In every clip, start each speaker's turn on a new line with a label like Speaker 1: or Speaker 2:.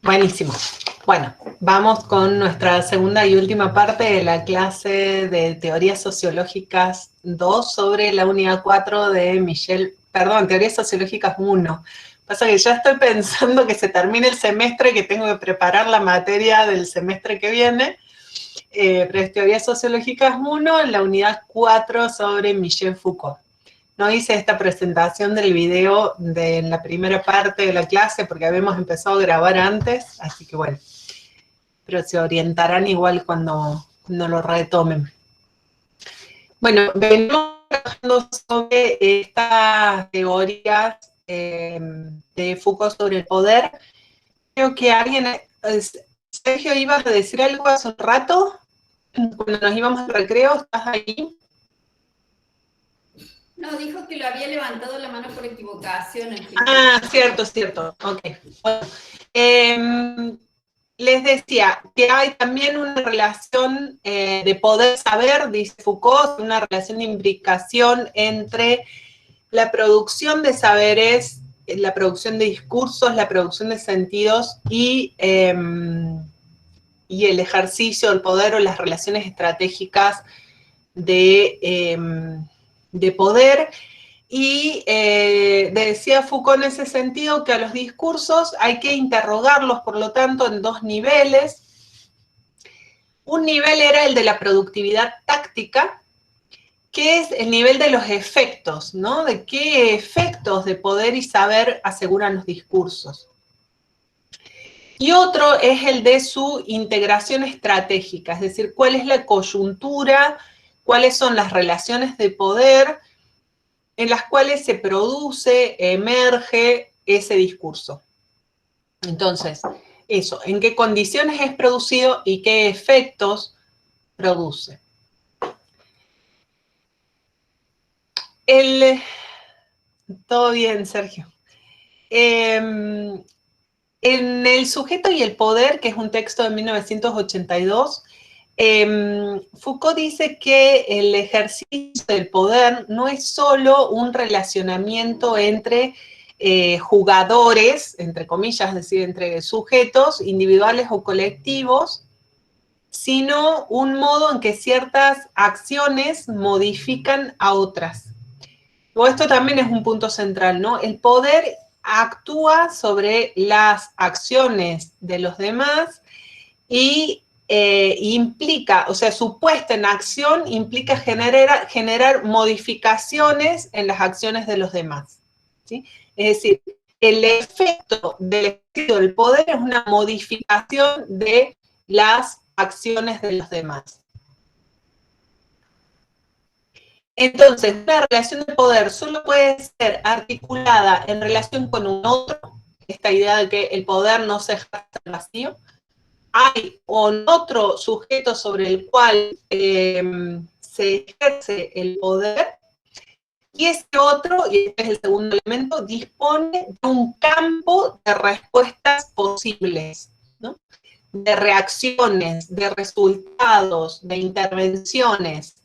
Speaker 1: Buenísimo. Bueno, vamos con nuestra segunda y última parte de la clase de Teorías Sociológicas 2 sobre la unidad 4 de Teorías Sociológicas 1. Pasa que ya estoy pensando que se termine el semestre, que tengo que preparar la materia del semestre que viene, pero es Teorías Sociológicas 1, en la unidad 4 sobre Michel Foucault. No hice esta presentación del video de la primera parte de la clase porque habíamos empezado a grabar antes, así que bueno, pero se orientarán igual cuando lo retomen. Bueno, venimos trabajando sobre estas teorías de Foucault sobre el poder. Creo que Sergio, ¿ibas a decir algo hace un rato? Cuando nos íbamos al recreo, ¿estás ahí?
Speaker 2: No, dijo que lo había levantado la mano por equivocación.
Speaker 1: Cierto. Ok. Bueno, les decía que hay también una relación de poder-saber, dice Foucault, una relación de imbricación entre la producción de saberes, la producción de discursos, la producción de sentidos y el ejercicio del poder o las relaciones estratégicas de poder. Y decía Foucault en ese sentido que a los discursos hay que interrogarlos, por lo tanto, en dos niveles. Un nivel era el de la productividad táctica, que es el nivel de los efectos, ¿no? De qué efectos de poder y saber aseguran los discursos. Y otro es el de su integración estratégica, es decir, cuál es la coyuntura, cuáles son las relaciones de poder en las cuales se produce, emerge ese discurso. Entonces, eso, en qué condiciones es producido y qué efectos produce. Todo bien, Sergio. En El sujeto y el poder, que es un texto de 1982, Foucault dice que el ejercicio del poder no es solo un relacionamiento entre jugadores, entre comillas, es decir, entre sujetos individuales o colectivos, sino un modo en que ciertas acciones modifican a otras. Esto también es un punto central, ¿no? El poder actúa sobre las acciones de los demás y implica, o sea, su puesta en acción implica generar modificaciones en las acciones de los demás, ¿sí? Es decir, el efecto del poder es una modificación de las acciones de los demás. Entonces, una relación de poder solo puede ser articulada en relación con un otro, esta idea de que el poder no se ejerce al vacío. Hay un otro sujeto sobre el cual se ejerce el poder, y ese otro, y este es el segundo elemento, dispone de un campo de respuestas posibles, ¿no? De reacciones, de resultados, de intervenciones.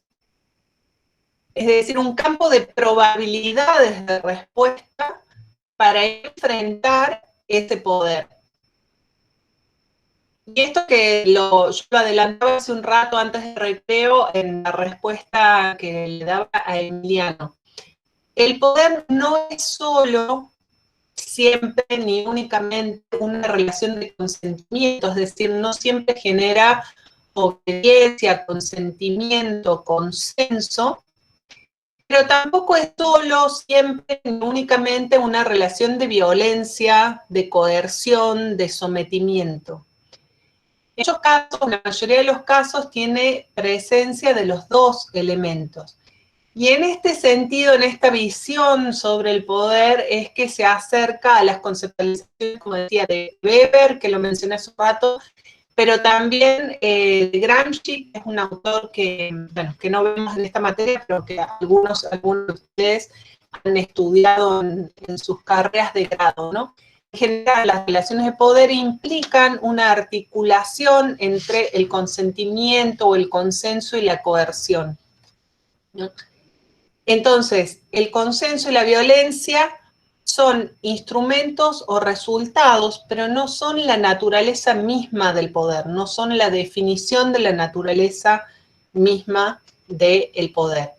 Speaker 1: Es decir, un campo de probabilidades de respuesta para enfrentar ese poder. Y esto que yo lo adelantaba hace un rato antes del recreo en la respuesta que le daba a Emiliano. El poder no es solo siempre ni únicamente una relación de consentimiento, es decir, no siempre genera obediencia, consentimiento, consenso, pero tampoco es solo siempre ni únicamente una relación de violencia, de coerción, de sometimiento. En muchos casos, en la mayoría de los casos, tiene presencia de los dos elementos. Y en este sentido, en esta visión sobre el poder, es que se acerca a las conceptualizaciones, como decía, de Weber, que lo mencioné hace un rato, pero también Gramsci, que es un autor que, bueno, que no vemos en esta materia, pero que algunos de ustedes han estudiado en sus carreras de grado, ¿no? En general, las relaciones de poder implican una articulación entre el consentimiento o el consenso y la coerción, ¿no? Entonces, el consenso y la violencia son instrumentos o resultados, pero no son la naturaleza misma del poder, no son la definición de la naturaleza misma del poder.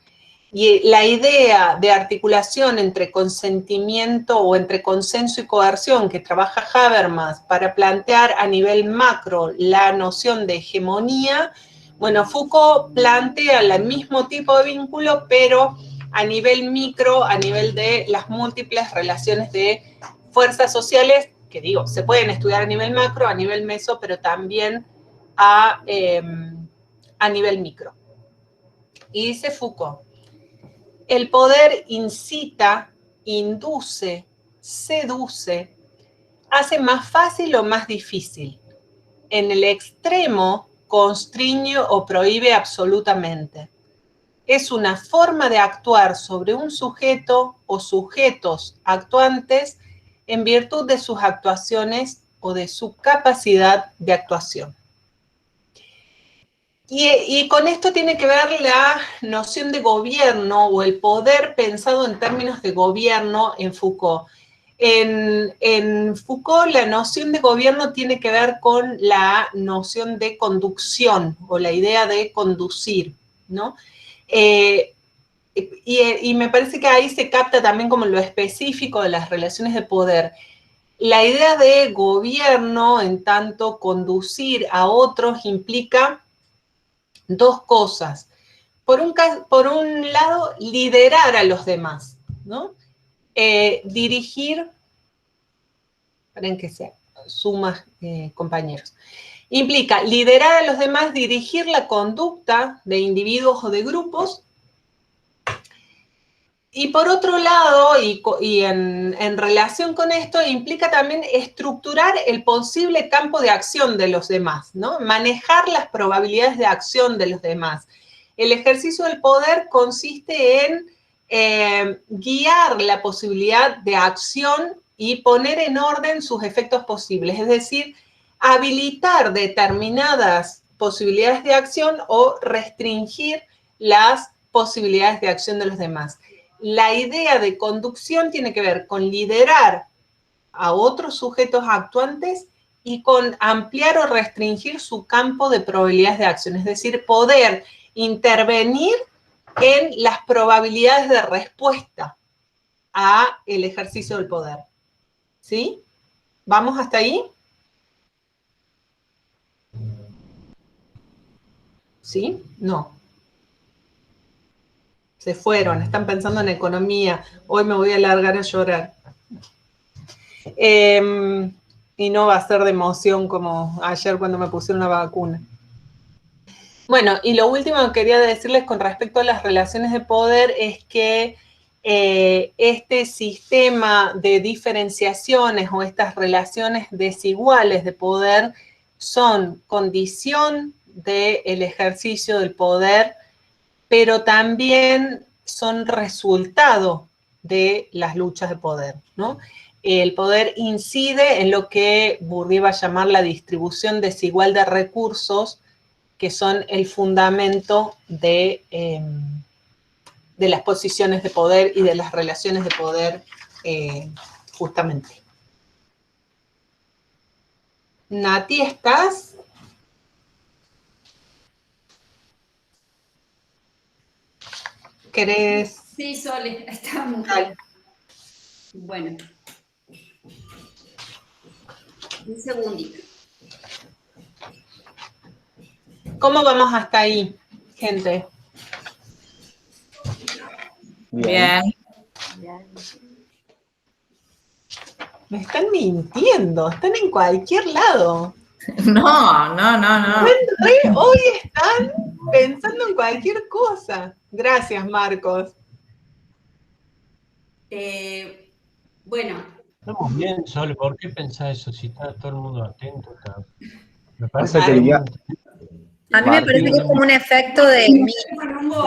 Speaker 1: Y la idea de articulación entre consentimiento o entre consenso y coerción que trabaja Habermas para plantear a nivel macro la noción de hegemonía, bueno, Foucault plantea el mismo tipo de vínculo, pero a nivel micro, a nivel de las múltiples relaciones de fuerzas sociales, que digo, se pueden estudiar a nivel macro, a nivel meso, pero también a nivel micro. Y dice Foucault, el poder incita, induce, seduce, hace más fácil o más difícil. En el extremo, constriñe o prohíbe absolutamente. Es una forma de actuar sobre un sujeto o sujetos actuantes en virtud de sus actuaciones o de su capacidad de actuación. Y con esto tiene que ver la noción de gobierno o el poder pensado en términos de gobierno en Foucault. En Foucault la noción de gobierno tiene que ver con la noción de conducción o la idea de conducir, ¿no? Y me parece que ahí se capta también como lo específico de las relaciones de poder. La idea de gobierno, en tanto conducir a otros, implica dos cosas. Por un lado, liderar a los demás, ¿no? Dirigir, esperen que se sumas, compañeros. Implica liderar a los demás, dirigir la conducta de individuos o de grupos. Y por otro lado, y en relación con esto, implica también estructurar el posible campo de acción de los demás, ¿no? Manejar las probabilidades de acción de los demás. El ejercicio del poder consiste en guiar la posibilidad de acción y poner en orden sus efectos posibles, es decir, habilitar determinadas posibilidades de acción o restringir las posibilidades de acción de los demás. La idea de conducción tiene que ver con liderar a otros sujetos actuantes y con ampliar o restringir su campo de probabilidades de acción, es decir, poder intervenir en las probabilidades de respuesta a el ejercicio del poder. ¿Sí? ¿Vamos hasta ahí? ¿Sí? No. Se fueron, están pensando en economía. Hoy me voy a largar a llorar. Y no va a ser de emoción como ayer cuando me pusieron una vacuna. Bueno, y lo último que quería decirles con respecto a las relaciones de poder es que este sistema de diferenciaciones o estas relaciones desiguales de poder son condición del ejercicio del poder, pero también son resultado de las luchas de poder, ¿no? El poder incide en lo que Bourdieu va a llamar la distribución desigual de recursos, que son el fundamento de las posiciones de poder y de las relaciones de poder, justamente. Nati, ¿estás? ¿Querés?
Speaker 2: Sí, Sole, estamos.
Speaker 1: Dale.
Speaker 2: Bueno. Un segundito.
Speaker 1: ¿Cómo vamos hasta ahí, gente?
Speaker 3: Bien.
Speaker 1: Me están mintiendo, están en cualquier lado.
Speaker 3: No.
Speaker 1: Hoy están pensando en cualquier cosa. Gracias, Marcos.
Speaker 2: Bueno.
Speaker 4: Estamos bien, Sole, ¿por qué pensás eso? Si está todo el mundo atento. Me
Speaker 5: Pasa
Speaker 4: parece
Speaker 5: que ya-
Speaker 3: A mí me parece que es como un efecto de mí, que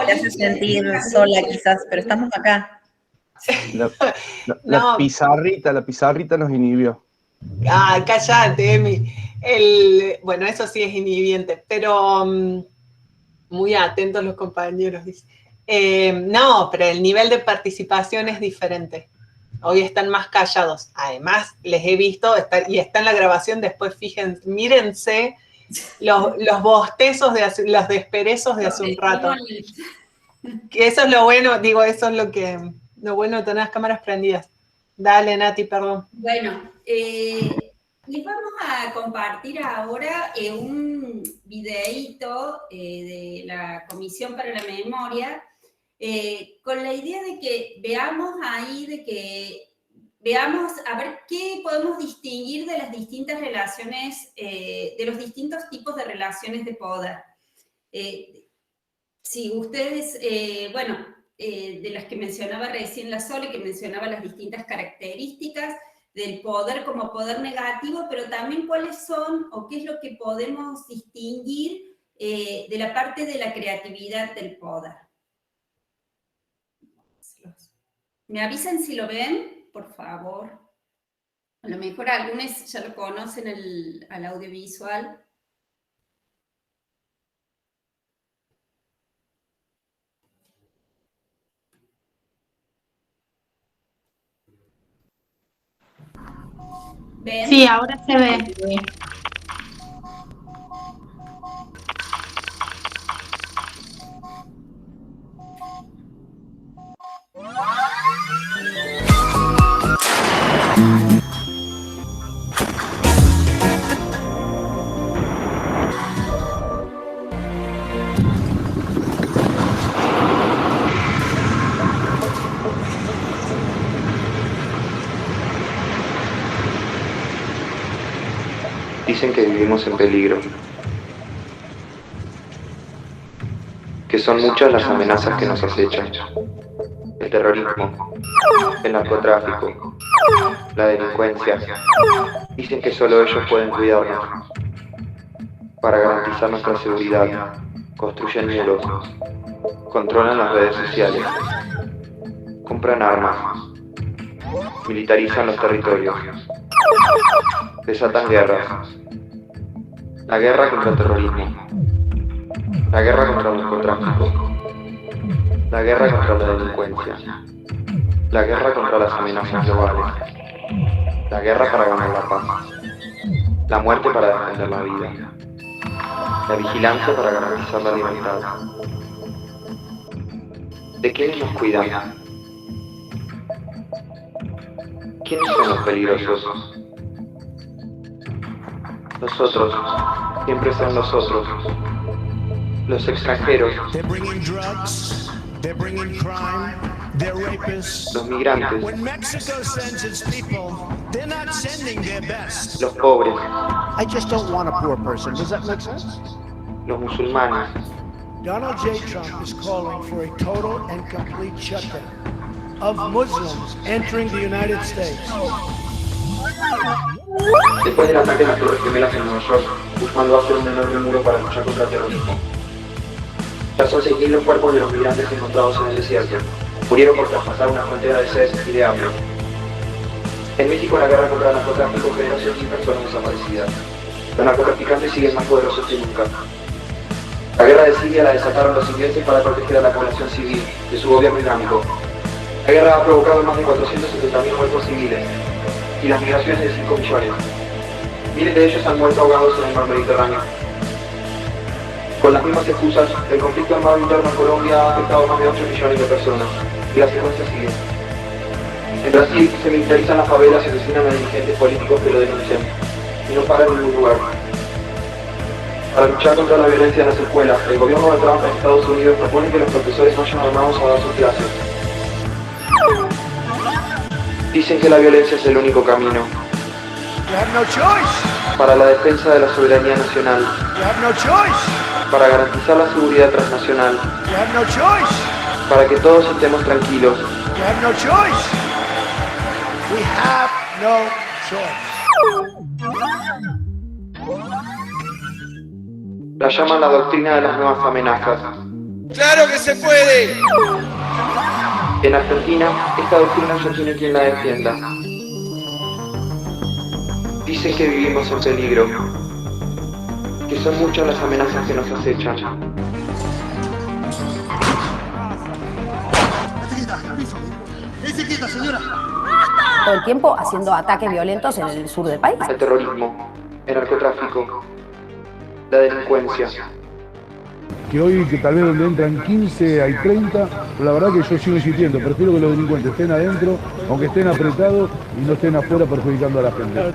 Speaker 3: te hace sentir sola quizás, pero estamos acá.
Speaker 5: La
Speaker 1: No.
Speaker 5: pizarrita nos inhibió.
Speaker 1: Ay, cállate, Emi. Bueno, eso sí es inhibente, pero muy atentos los compañeros, dice. No, pero el nivel de participación es diferente. Hoy están más callados. Además, les he visto, y está en la grabación, después fíjense, mírense los bostezos, los desperezos de hace un rato. Que eso es lo bueno, digo, eso es lo bueno de tener las cámaras prendidas. Dale, Nati, perdón.
Speaker 2: Bueno, les vamos a compartir ahora un videíto de la Comisión para la Memoria, con la idea de que veamos ahí, veamos a ver qué podemos distinguir de las distintas relaciones, de los distintos tipos de relaciones de poder. Si ustedes, de las que mencionaba recién la Sole, que mencionaba las distintas características del poder como poder negativo, pero también cuáles son o qué es lo que podemos distinguir de la parte de la creatividad del poder. ¿Me avisan si lo ven, por favor? A lo mejor algunos ya lo conocen al audiovisual. ¿Ven?
Speaker 6: Sí, ahora se ve.
Speaker 7: Dicen que vivimos en peligro, que son muchas las amenazas que nos acechan: el terrorismo, el narcotráfico, la delincuencia. Dicen que solo ellos pueden cuidarnos. Para garantizar nuestra seguridad, construyen muros, controlan las redes sociales, compran armas, militarizan los territorios, desatan guerras. La guerra contra el terrorismo, la guerra contra el narcotráfico, la guerra contra la delincuencia, la guerra contra las amenazas globales, la guerra para ganar la paz, la muerte para defender la vida, la vigilancia para garantizar la libertad. ¿De quiénes nos cuidan? ¿Quiénes son los peligrosos? Nosotros, siempre son nosotros, los extranjeros, los migrantes, los pobres, los musulmanes.
Speaker 8: Donald J. Trump is calling for a total and complete shutdown of Muslims entering the United States.
Speaker 7: Después del ataque a las Torres Gemelas en Nueva York, Bush mandó a hacer un enorme muro para luchar contra el terrorismo. Ya son 6.000 los cuerpos de los migrantes encontrados en el desierto. Murieron por traspasar una frontera de sed y de hambre. En México, la guerra contra el narcotráfico generó 100.000 personas desaparecidas. Los narcotraficantes siguen más poderosos que nunca. La guerra de Siria la desataron los ingleses para proteger a la población civil de su gobierno islámico. La guerra ha provocado más de 470.000 muertos civiles y las migraciones de 5 millones. Miles de ellos han muerto ahogados en el mar Mediterráneo. Con las mismas excusas, el conflicto armado interno en Colombia ha afectado a más de 8 millones de personas, y la secuencia sigue. En Brasil se militarizan las favelas y asesinan a dirigentes políticos que lo denuncian, y no paran en ningún lugar. Para luchar contra la violencia en las escuelas, el gobierno de Trump en Estados Unidos propone que los profesores no vayan armados a dar sus clases. Dicen que la violencia es el único camino para la defensa de la soberanía nacional, para garantizar la seguridad transnacional, para que todos estemos tranquilos. La llaman la doctrina de las nuevas amenazas.
Speaker 9: ¡Claro que se puede!
Speaker 7: En Argentina, esta doctrina ya tiene quien la defienda. Dicen que vivimos en peligro, que son muchas las amenazas que nos acechan.
Speaker 8: Quieta, señora.
Speaker 6: todo el tiempo haciendo ataques violentos en el sur del país.
Speaker 7: El terrorismo, el narcotráfico, la delincuencia.
Speaker 10: Que hoy, que tal vez donde entran 15 hay 30, pero la verdad que yo sigo insistiendo, prefiero que los delincuentes estén adentro, aunque estén apretados y no estén afuera perjudicando a la gente.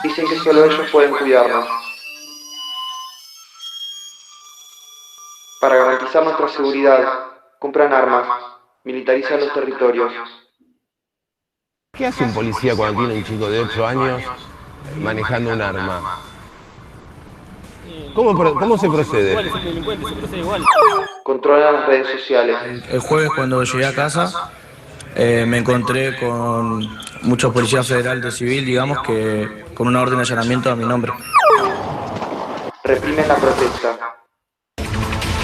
Speaker 7: Dicen que solo ellos pueden cuidarnos. Para garantizar nuestra seguridad, compran armas, militarizan los territorios.
Speaker 11: ¿Qué hace un policía cuando tiene un chico de 8 años manejando un arma? ¿Cómo se procede?
Speaker 7: Controlan las redes sociales.
Speaker 12: El jueves, cuando llegué a casa, me encontré con muchos policías federales de civil, digamos, que con una orden de allanamiento a mi nombre.
Speaker 7: Reprimen la protesta.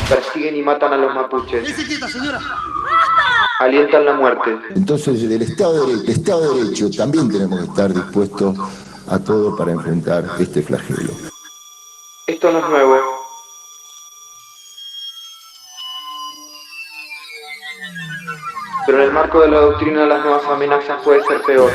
Speaker 7: Persiguen y matan a los mapuches. Alientan la muerte.
Speaker 13: Entonces, del Estado de Derecho también tenemos que estar dispuestos a todo para enfrentar este flagelo.
Speaker 7: Esto no es nuevo. Pero en el marco de la doctrina las nuevas amenazas puede ser peor.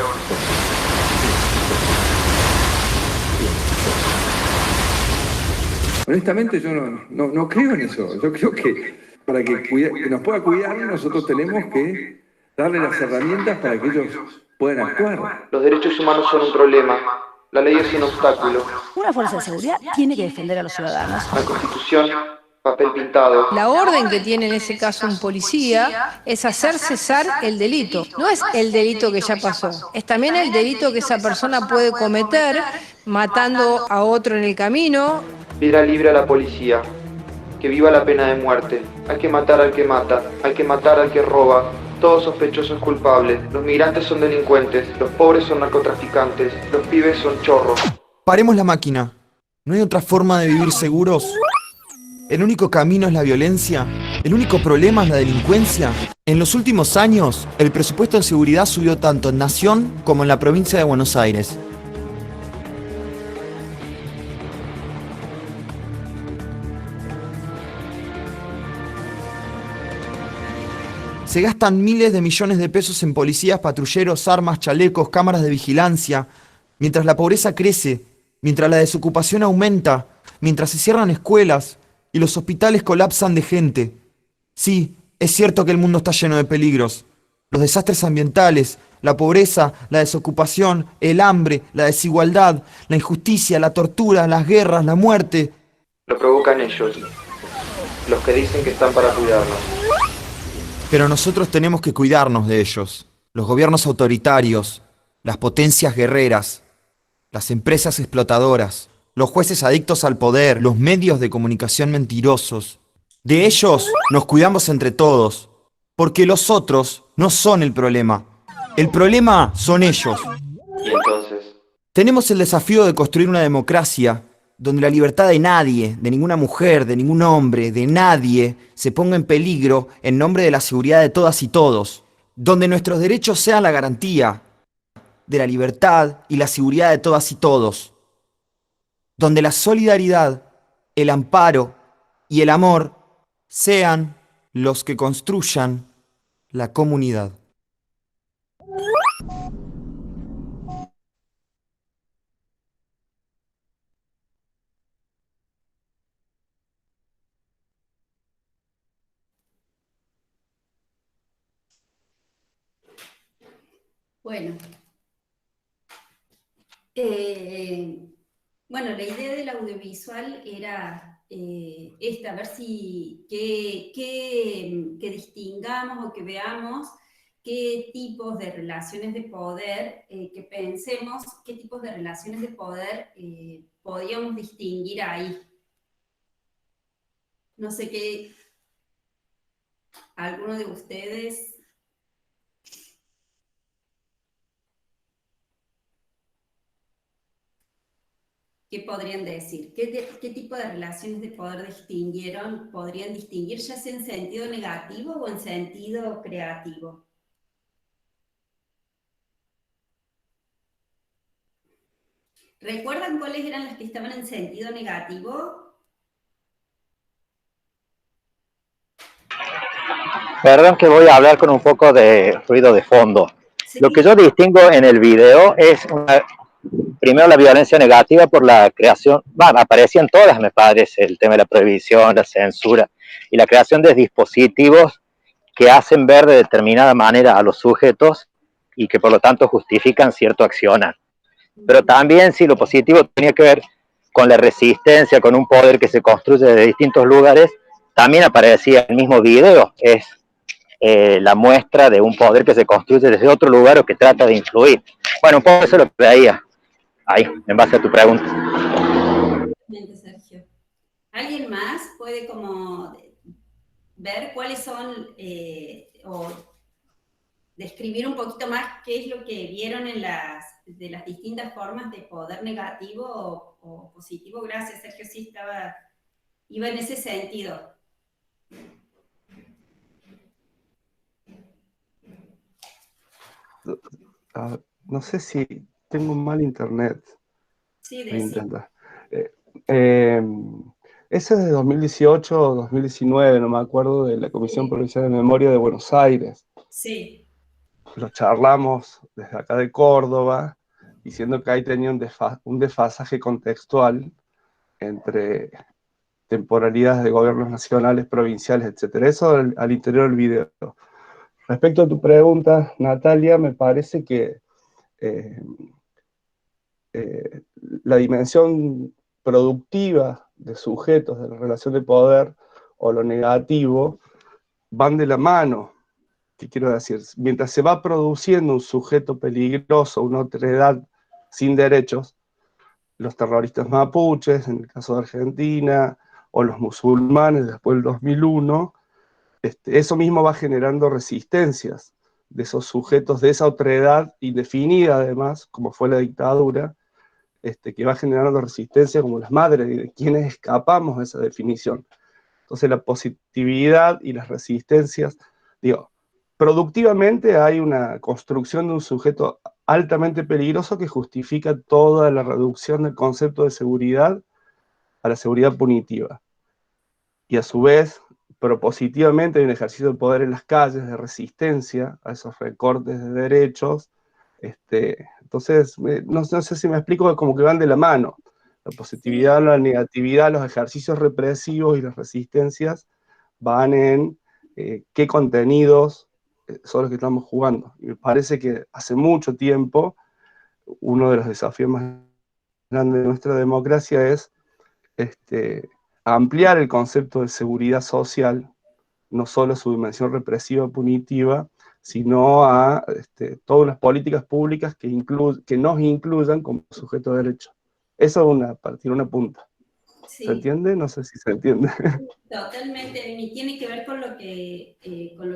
Speaker 14: Honestamente yo no creo en eso. Yo creo que para que nos pueda cuidar nosotros tenemos que darle las herramientas para que ellos puedan actuar.
Speaker 7: Los derechos humanos son un problema. La ley es un obstáculo.
Speaker 6: Una fuerza de seguridad tiene que defender a los ciudadanos.
Speaker 7: La Constitución, papel pintado.
Speaker 15: La orden que tiene en ese caso un policía es hacer cesar el delito. No es el delito que ya pasó, es también el delito que esa persona puede cometer matando a otro en el camino.
Speaker 7: Vida libre a la policía. Que viva la pena de muerte. Hay que matar al que mata. Hay que matar al que roba. Todo sospechoso es culpable. Los migrantes son delincuentes. Los pobres son narcotraficantes. Los pibes son chorros.
Speaker 16: Paremos la máquina. ¿No hay otra forma de vivir seguros? ¿El único camino es la violencia? ¿El único problema es la delincuencia? En los últimos años, el presupuesto en seguridad subió tanto en Nación como en la provincia de Buenos Aires. Se gastan miles de millones de pesos en policías, patrulleros, armas, chalecos, cámaras de vigilancia, mientras la pobreza crece, mientras la desocupación aumenta, mientras se cierran escuelas y los hospitales colapsan de gente. Sí, es cierto que el mundo está lleno de peligros. Los desastres ambientales, la pobreza, la desocupación, el hambre, la desigualdad, la injusticia, la tortura, las guerras, la muerte.
Speaker 7: Lo provocan ellos. Los que dicen que están para cuidarnos.
Speaker 16: Pero nosotros tenemos que cuidarnos de ellos. Los gobiernos autoritarios, las potencias guerreras, las empresas explotadoras, los jueces adictos al poder, los medios de comunicación mentirosos. De ellos nos cuidamos entre todos, porque los otros no son el problema. El problema son ellos.
Speaker 7: ¿Y entonces?
Speaker 16: Tenemos el desafío de construir una democracia donde la libertad de nadie, de ninguna mujer, de ningún hombre, de nadie, se ponga en peligro en nombre de la seguridad de todas y todos. Donde nuestros derechos sean la garantía de la libertad y la seguridad de todas y todos. Donde la solidaridad, el amparo y el amor sean los que construyan la comunidad.
Speaker 2: Bueno, bueno, la idea del audiovisual era esta, a ver si que distingamos o que veamos qué tipos de relaciones de poder, que pensemos qué tipos de relaciones de poder podíamos distinguir ahí. No sé qué, alguno de ustedes... ¿Qué podrían decir? ¿Qué tipo de relaciones de poder podrían distinguir, ya sea en sentido negativo o en sentido creativo? ¿Recuerdan cuáles eran las que estaban en sentido negativo?
Speaker 17: Perdón que voy a hablar con un poco de ruido de fondo.
Speaker 2: Sí.
Speaker 17: Lo que yo distingo en el video es, primero, la violencia negativa por la creación, aparecían todas, me parece, el tema de la prohibición, la censura y la creación de dispositivos que hacen ver de determinada manera a los sujetos y que por lo tanto justifican cierto accionar. Pero también, si lo positivo tenía que ver con la resistencia, con un poder que se construye desde distintos lugares, también aparecía en el mismo video, es la muestra de un poder que se construye desde otro lugar o que trata de influir. Bueno, un poco eso lo que veía ahí, en base a tu pregunta.
Speaker 2: Sergio. ¿Alguien más puede como ver cuáles son, o describir un poquito más qué es lo que vieron en de las distintas formas de poder negativo o positivo? Gracias, Sergio, sí iba en ese sentido.
Speaker 5: No sé si tengo un mal internet.
Speaker 2: Sí,
Speaker 5: Voy a intentar. Ese es de 2018 o 2019, no me acuerdo, de la Comisión Provincial de Memoria de Buenos Aires.
Speaker 2: Sí.
Speaker 5: Lo charlamos desde acá de Córdoba, diciendo que ahí tenía un desfasaje contextual entre temporalidades de gobiernos nacionales, provinciales, etc. Eso al interior del video. Respecto a tu pregunta, Natalia, me parece que la dimensión productiva de sujetos de la relación de poder o lo negativo van de la mano. ¿Qué quiero decir? Mientras se va produciendo un sujeto peligroso, una otredad sin derechos, los terroristas mapuches, en el caso de Argentina, o los musulmanes después del 2001, eso mismo va generando resistencias de esos sujetos, de esa otredad indefinida además, como fue la dictadura, que va generando resistencia como las madres, de quienes escapamos de esa definición. Entonces la positividad y las resistencias, productivamente hay una construcción de un sujeto altamente peligroso que justifica toda la reducción del concepto de seguridad a la seguridad punitiva. Y a su vez, propositivamente hay un ejercicio de poder en las calles, de resistencia a esos recortes de derechos. Entonces, no sé si me explico, como que van de la mano. La positividad, la negatividad, los ejercicios represivos y las resistencias van en qué contenidos son los que estamos jugando. Y me parece que hace mucho tiempo uno de los desafíos más grandes de nuestra democracia es ampliar el concepto de seguridad social, no solo a su dimensión represiva punitiva, sino a todas las políticas públicas que nos incluyan como sujeto de derecho. Eso es partir una punta.
Speaker 2: Sí.
Speaker 5: ¿Se entiende? No sé si se entiende.
Speaker 2: Totalmente, y tiene que ver con lo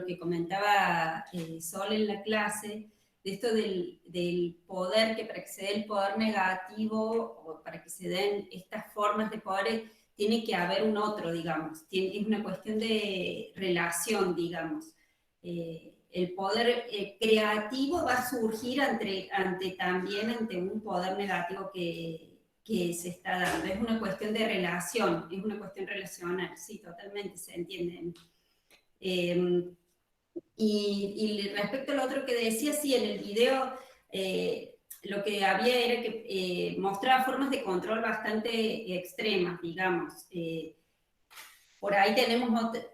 Speaker 2: que comentaba Sol en la clase, de esto del poder, que para que se dé el poder negativo, o para que se den estas formas de poder, tiene que haber un otro, digamos. Es una cuestión de relación, digamos. El poder creativo va a surgir también ante un poder negativo que se está dando. Es una cuestión de relación, es una cuestión relacional, sí, totalmente, se entiende. Y respecto al otro que decía, sí, en el video lo que había era que mostraba formas de control bastante extremas, digamos. Por ahí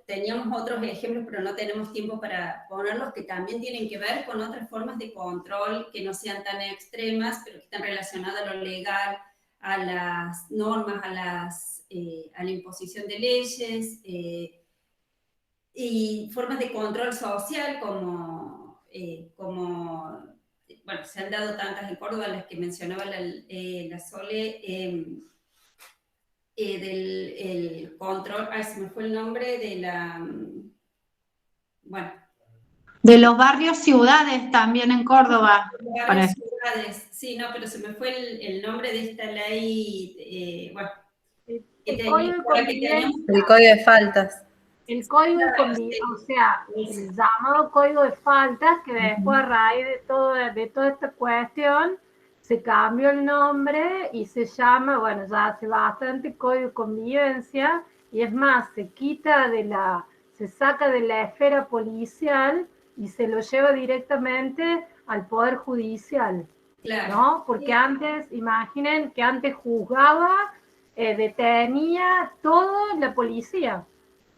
Speaker 2: teníamos otros ejemplos, pero no tenemos tiempo para ponerlos, que también tienen que ver con otras formas de control que no sean tan extremas, pero que están relacionadas a lo legal, a las normas, a la imposición de leyes, y formas de control social como bueno, se han dado tantas en Córdoba, las que mencionaba la Sole, del control, se me fue el nombre de bueno.
Speaker 18: De los barrios ciudades también en Córdoba.
Speaker 2: Barrios ciudades, sí, no, pero se me fue el nombre de esta ley, bueno.
Speaker 15: El código
Speaker 3: de faltas.
Speaker 15: El código de convivencia, o sea, el llamado código de faltas, que después a raíz de toda esta cuestión
Speaker 19: se cambió el nombre y se llama, bueno, ya hace bastante, Código de Convivencia, y es más, se saca de la esfera policial y se lo lleva directamente al Poder Judicial,
Speaker 2: Claro.
Speaker 19: ¿no? Porque antes, imaginen que antes juzgaba, detenía todo la policía.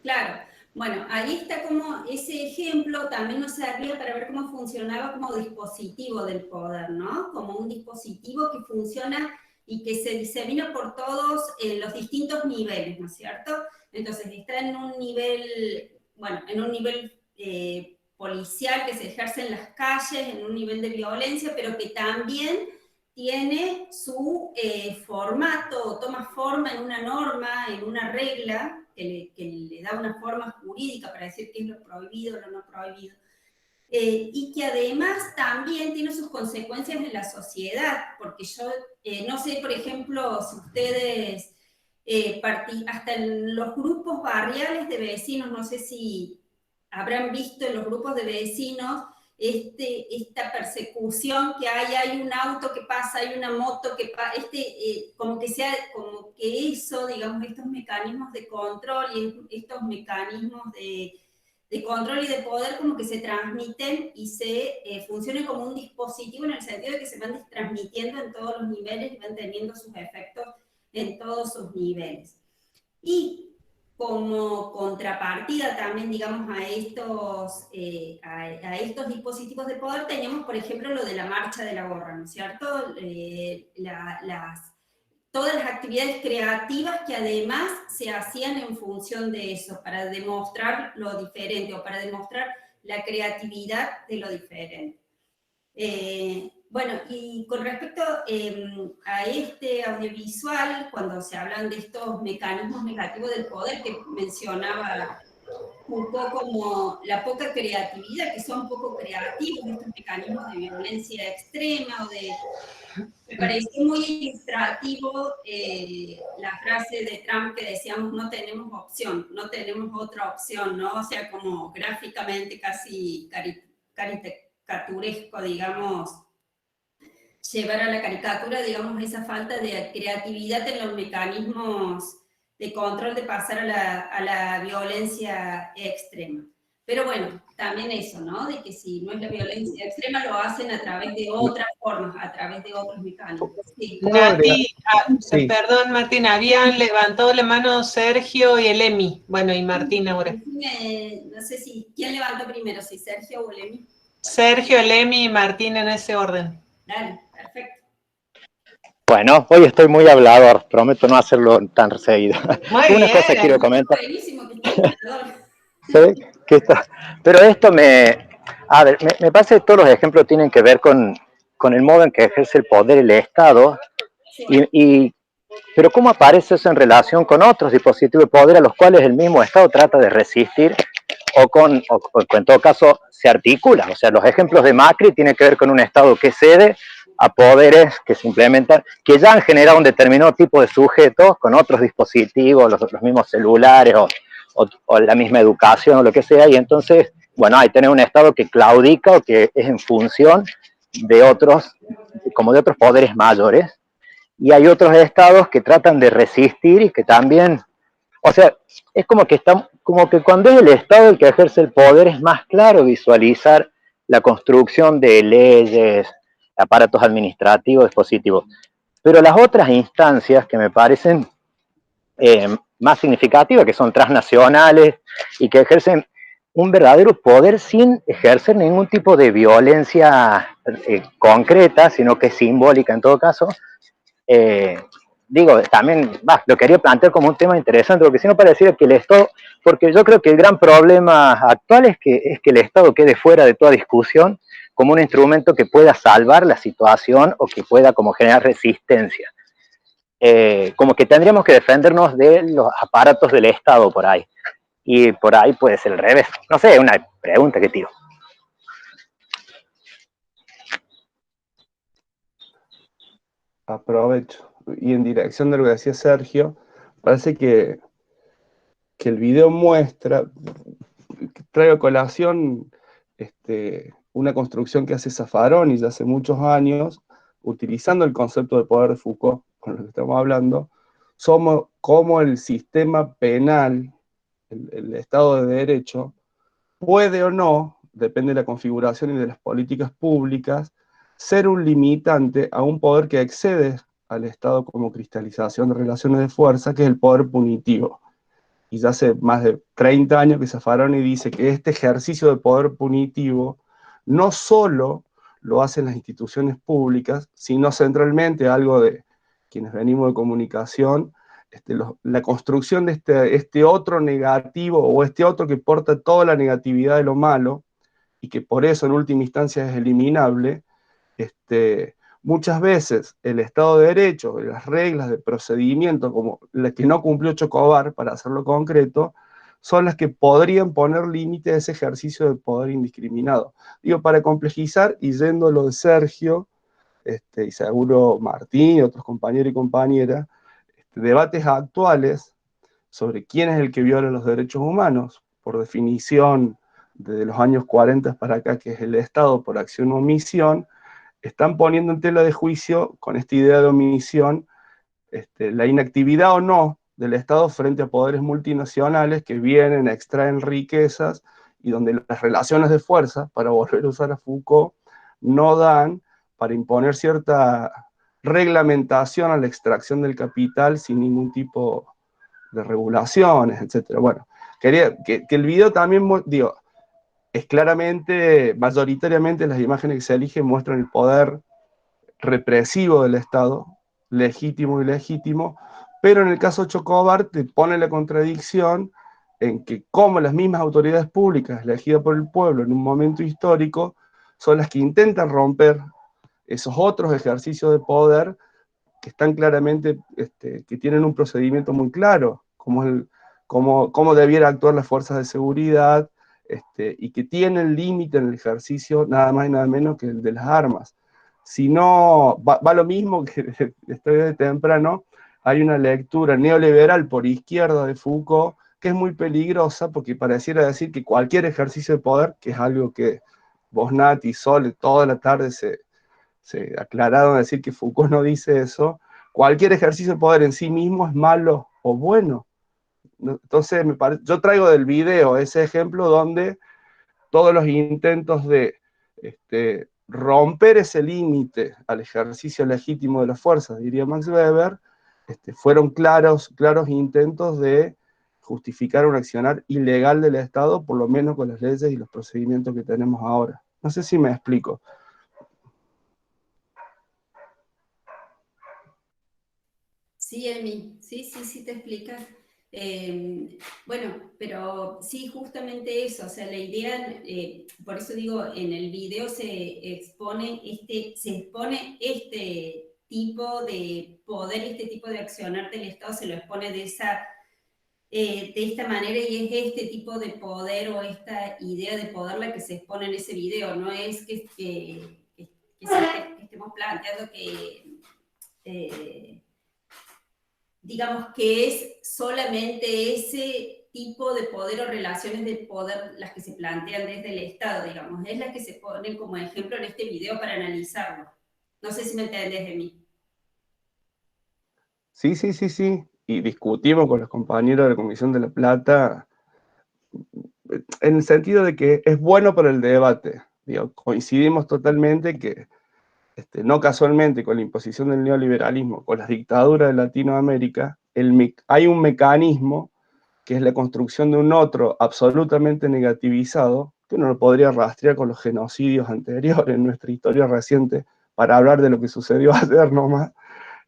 Speaker 2: Claro. Bueno, ahí está como ese ejemplo también nos servía para ver cómo funcionaba como dispositivo del poder, ¿no? Como un dispositivo que funciona y que se disemina por todos los distintos niveles, ¿no es cierto? Entonces está en un nivel, bueno, en un nivel policial que se ejerce en las calles, en un nivel de violencia, pero que también tiene su formato, toma forma en una norma, en una regla, que le da una forma jurídica para decir qué es lo prohibido, lo no prohibido, y que además también tiene sus consecuencias en la sociedad, porque yo no sé, por ejemplo, si ustedes, hasta en los grupos barriales de vecinos, no sé si habrán visto en los grupos de vecinos, esta persecución que hay un auto que pasa, hay una moto que pasa, como que eso, digamos, estos mecanismos de control y estos mecanismos de control y de poder como que se transmiten y se funcionen como un dispositivo en el sentido de que se van transmitiendo en todos los niveles y van teniendo sus efectos en todos sus niveles. Y como contrapartida también, digamos, a estos dispositivos de poder, teníamos, por ejemplo, lo de la marcha de la gorra, ¿no es cierto? Todas las actividades creativas que además se hacían en función de eso, para demostrar lo diferente o para demostrar la creatividad de lo diferente. Bueno, y con respecto a este audiovisual, cuando se hablan de estos mecanismos negativos del poder que mencionaba un poco como la poca creatividad, que son poco creativos estos mecanismos de violencia extrema o de... Me pareció muy ilustrativo la frase de Trump que decíamos no tenemos opción, no tenemos otra opción, ¿no? O sea, como gráficamente casi caricaturesco, digamos, llevar a la caricatura, digamos, esa falta de creatividad en los mecanismos de control de pasar a la violencia extrema. Pero bueno, también eso, ¿no? De que si no es la violencia extrema, lo hacen a través de otras formas, a través de otros mecanismos. Sí.
Speaker 1: Nati, perdón, Martín, habían levantado la mano Sergio y el Emi. Bueno, y Martín ahora.
Speaker 2: No sé si, ¿quién levantó primero? ¿Si Sergio o el Emi?
Speaker 1: Sergio, el Emi y Martín en ese orden.
Speaker 2: Dale, perfecto.
Speaker 17: Bueno, hoy estoy muy hablador, prometo no hacerlo tan seguido.
Speaker 1: Una
Speaker 17: cosa quiero comentar.
Speaker 2: Buenísimo que estés
Speaker 17: ¿Sí? Pero esto a ver, me parece que todos los ejemplos tienen que ver con el modo en que ejerce el poder el Estado, pero cómo aparece eso en relación con otros dispositivos de poder a los cuales el mismo Estado trata de resistir o en todo caso se articula. O sea, los ejemplos de Macri tienen que ver con un Estado que cede a poderes que se implementan, que ya han generado un determinado tipo de sujetos con otros dispositivos, los mismos celulares o la misma educación o lo que sea, y entonces, bueno, hay tener un Estado que claudica o que es en función de otros, como de otros poderes mayores, y hay otros estados que tratan de resistir y que también, o sea, es como que cuando es el Estado el que ejerce el poder es más claro visualizar la construcción de leyes, aparatos administrativos, dispositivos. Pero las otras instancias que me parecen más significativas, que son transnacionales y que ejercen un verdadero poder sin ejercer ningún tipo de violencia concreta, sino que es simbólica en todo caso, digo, también lo quería plantear como un tema interesante, porque si no pareciera que el Estado, porque yo creo que el gran problema actual es que el Estado quede fuera de toda discusión como un instrumento que pueda salvar la situación o que pueda como generar resistencia. Como que tendríamos que defendernos de los aparatos del Estado por ahí. Y por ahí puede ser el revés. No sé, es una pregunta que tiro.
Speaker 5: Aprovecho. Y en dirección de lo que decía Sergio, parece que el video muestra, trae a colación una construcción que hace Zaffaroni ya hace muchos años, utilizando el concepto de poder de Foucault, con lo que estamos hablando, somos como el sistema penal, el Estado de Derecho, puede o no, depende de la configuración y de las políticas públicas, ser un limitante a un poder que excede al Estado como cristalización de relaciones de fuerza, que es el poder punitivo. Y ya hace más de 30 años que Zaffaroni dice que este ejercicio de poder punitivo no solo lo hacen las instituciones públicas, sino centralmente algo de quienes venimos de comunicación, la construcción de este otro negativo, o este otro que porta toda la negatividad de lo malo, y que por eso en última instancia es eliminable. Muchas veces el Estado de Derecho, las reglas de procedimiento, como las que no cumplió Chocobar, para hacerlo concreto, son las que podrían poner límite a ese ejercicio de poder indiscriminado. Digo, para complejizar, y yendo a lo de Sergio, y seguro Martín y otros compañeros y compañeras, debates actuales sobre quién es el que viola los derechos humanos, por definición, desde los años 40 para acá, que es el Estado por acción o omisión, están poniendo en tela de juicio, con esta idea de omisión, la inactividad o no del Estado frente a poderes multinacionales que vienen, extraen riquezas, y donde las relaciones de fuerza, para volver a usar a Foucault, no dan para imponer cierta reglamentación a la extracción del capital sin ningún tipo de regulaciones, etc. Bueno, quería que el video también, digo, es claramente, mayoritariamente las imágenes que se eligen muestran el poder represivo del Estado, legítimo y ilegítimo, pero en el caso Chocobar te pone la contradicción en que como las mismas autoridades públicas elegidas por el pueblo en un momento histórico son las que intentan romper esos otros ejercicios de poder que están claramente, que tienen un procedimiento muy claro, cómo debiera actuar las fuerzas de seguridad, y que tienen límite en el ejercicio nada más y nada menos que el de las armas. Si no, va lo mismo que estoy de temprano, hay una lectura neoliberal por izquierda de Foucault que es muy peligrosa porque pareciera decir que cualquier ejercicio de poder, que es algo que vos, Nati y Sole toda la tarde se aclararon a decir que Foucault no dice eso, cualquier ejercicio de poder en sí mismo es malo o bueno. Entonces, yo traigo del video ese ejemplo donde todos los intentos de romper ese límite al ejercicio legítimo de las fuerzas, diría Max Weber, fueron claros intentos de justificar un accionar ilegal del Estado, por lo menos con las leyes y los procedimientos que tenemos ahora. No sé si me explico.
Speaker 2: Sí, Emi, sí te explicas. Bueno, pero sí, justamente eso, o sea, la idea, por eso digo, en el video se expone este tipo de poder, este tipo de accionar del Estado, se lo expone de esta manera, y es este tipo de poder o esta idea de poder la que se expone en ese video, no es que estemos planteando que digamos que es solamente ese tipo de poder o relaciones de poder las que se plantean desde el Estado, digamos, es las que se ponen como ejemplo en este video para analizarlo. No sé si me entendés de mí.
Speaker 5: Sí, y discutimos con los compañeros de la Comisión de La Plata en el sentido de que es bueno para el debate. Digo, coincidimos totalmente que no casualmente con la imposición del neoliberalismo, con las dictaduras de Latinoamérica, hay un mecanismo que es la construcción de un otro absolutamente negativizado, que uno lo podría rastrear con los genocidios anteriores en nuestra historia reciente, para hablar de lo que sucedió ayer nomás,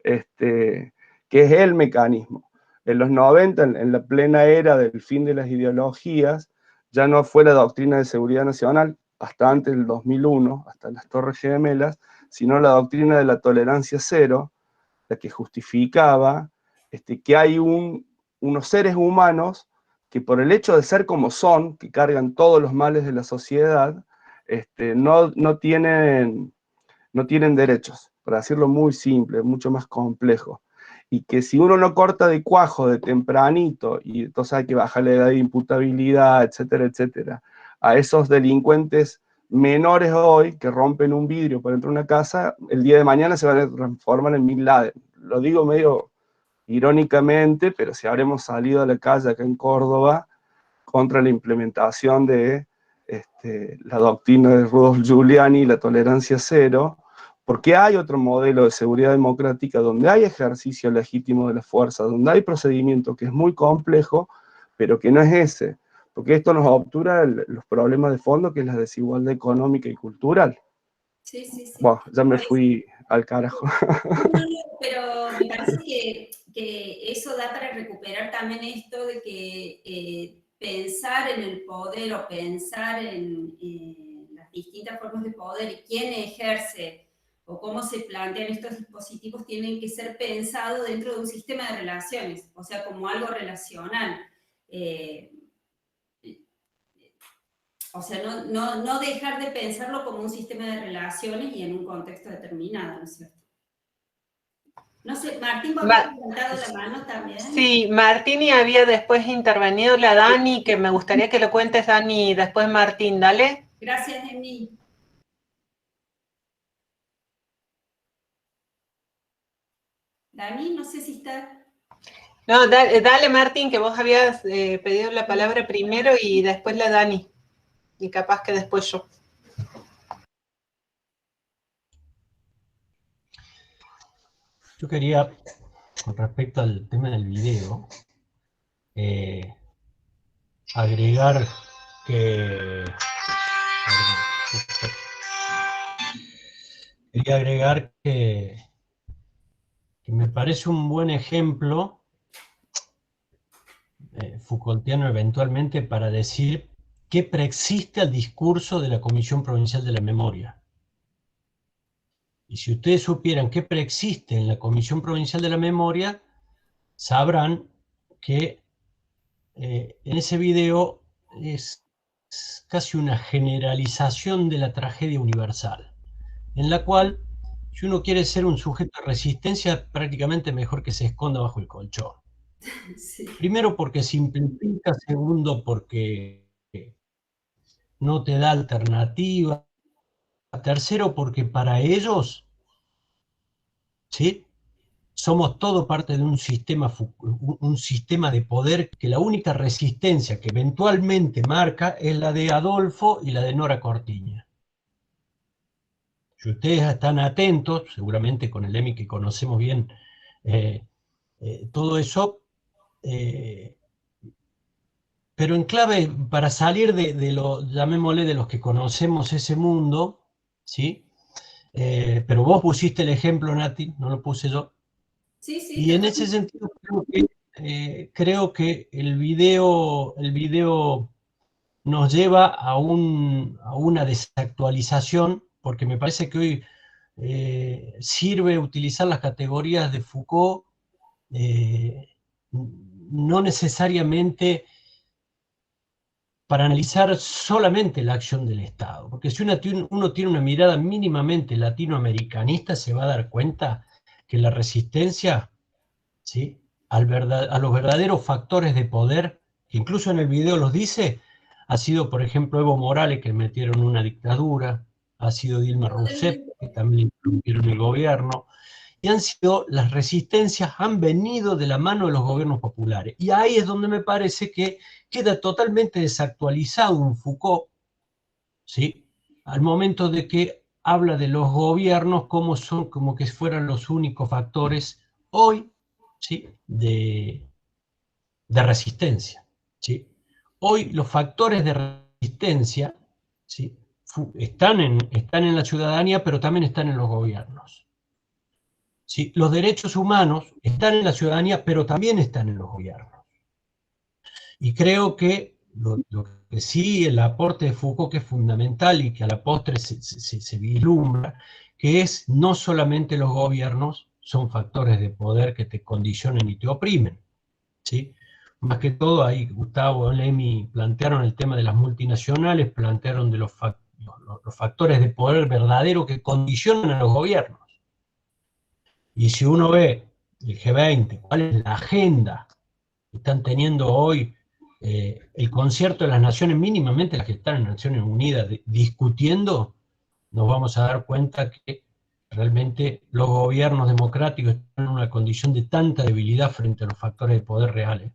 Speaker 5: que es el mecanismo. En los 90, en la plena era del fin de las ideologías, ya no fue la doctrina de seguridad nacional, hasta antes del 2001, hasta las Torres Gemelas, sino la doctrina de la tolerancia cero, la que justificaba que hay unos seres humanos que por el hecho de ser como son, que cargan todos los males de la sociedad, no tienen derechos, para decirlo muy simple, mucho más complejo. Y que si uno no corta de cuajo de tempranito, y entonces hay que bajar la edad de imputabilidad, etcétera, etcétera, a esos delincuentes menores hoy que rompen un vidrio para entrar a una casa, el día de mañana se van a transformar en Bin Laden. Lo digo medio irónicamente, pero si habremos salido a la calle acá en Córdoba contra la implementación de la doctrina de Rudolf Giuliani, la tolerancia cero, porque hay otro modelo de seguridad democrática donde hay ejercicio legítimo de la fuerza, donde hay procedimiento que es muy complejo, pero que no es ese, porque esto nos obtura los problemas de fondo, que es la desigualdad económica y cultural.
Speaker 2: Sí, sí, sí.
Speaker 5: Bueno, ya me fui al carajo.
Speaker 2: No, pero me parece que eso da para recuperar también esto de que pensar en el poder o pensar en las distintas formas de poder y quién ejerce o cómo se plantean estos dispositivos tienen que ser pensados dentro de un sistema de relaciones, o sea, como algo relacional. O sea, no dejar de pensarlo como un sistema de relaciones y en un contexto determinado, ¿no es cierto? No sé, Martín, ¿vos habías levantado la mano también?
Speaker 1: Sí, Martín, y había después intervenido la Dani, que me gustaría que lo cuentes, Dani, y después Martín, dale.
Speaker 2: Gracias, Emi. Dani, no sé si está...
Speaker 1: No, dale, Martín, que vos habías pedido la palabra primero y después la Dani. Y capaz que después yo.
Speaker 4: Yo quería, con respecto al tema del video, agregar que... Quería agregar que me parece un buen ejemplo Foucaultiano eventualmente para decir qué preexiste al discurso de la Comisión Provincial de la Memoria. Y si ustedes supieran qué preexiste en la Comisión Provincial de la Memoria, sabrán que en ese video es casi una generalización de la tragedia universal, en la cual, si uno quiere ser un sujeto de resistencia, prácticamente mejor que se esconda bajo el colchón.
Speaker 2: Sí.
Speaker 4: Primero porque simplifica, segundo porque no te da alternativa, tercero porque para ellos, ¿sí?, somos todo parte de un sistema de poder que la única resistencia que eventualmente marca es la de Adolfo y la de Nora Cortiña. Si ustedes están atentos, seguramente con el EMI que conocemos bien todo eso, pero en clave, para salir de lo, llamémosle, de los que conocemos ese mundo, ¿sí? Pero vos pusiste el ejemplo, Nati, no lo puse yo.
Speaker 2: Sí, sí,
Speaker 4: y en ese sentido creo que el video nos lleva a una desactualización, porque me parece que hoy sirve utilizar las categorías de Foucault, no necesariamente para analizar solamente la acción del Estado, porque si uno tiene una mirada mínimamente latinoamericanista, se va a dar cuenta que la resistencia, ¿sí?, a los verdaderos factores de poder, que incluso en el video los dice, ha sido, por ejemplo, Evo Morales, que metieron una dictadura, ha sido Dilma Rousseff, que también interrumpieron el gobierno, y las resistencias han venido de la mano de los gobiernos populares. Y ahí es donde me parece que queda totalmente desactualizado un Foucault, ¿sí?, al momento de que habla de los gobiernos como que fueran los únicos factores hoy, ¿sí?, de resistencia, ¿sí? Hoy los factores de resistencia, ¿sí?, están en la ciudadanía, pero también están en los gobiernos. ¿Sí? Los derechos humanos están en la ciudadanía, pero también están en los gobiernos. Y creo que lo que sí, el aporte de Foucault, que es fundamental y que a la postre se vislumbra, que es no solamente los gobiernos son factores de poder que te condicionan y te oprimen, ¿sí? Más que todo, ahí Gustavo y Emi plantearon el tema de las multinacionales, plantearon de los factores de poder verdadero que condicionan a los gobiernos. Y si uno ve el G20, cuál es la agenda que están teniendo hoy el concierto de las naciones, mínimamente las que están en Naciones Unidas discutiendo, nos vamos a dar cuenta que realmente los gobiernos democráticos están en una condición de tanta debilidad frente a los factores de poder reales,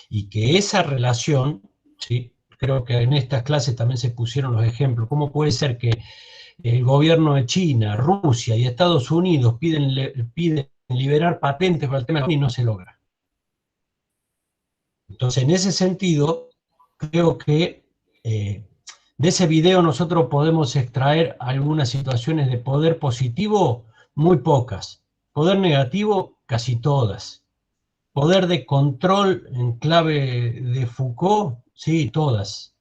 Speaker 4: y que esa relación, ¿sí? Creo que en estas clases también se pusieron los ejemplos, ¿cómo puede ser que el gobierno de China, Rusia y Estados Unidos piden liberar patentes para el tema y no se logra? Entonces, en ese sentido, creo que de ese video nosotros podemos extraer algunas situaciones de poder positivo, muy pocas. Poder negativo, casi todas. Poder de control en clave de Foucault, sí, todas.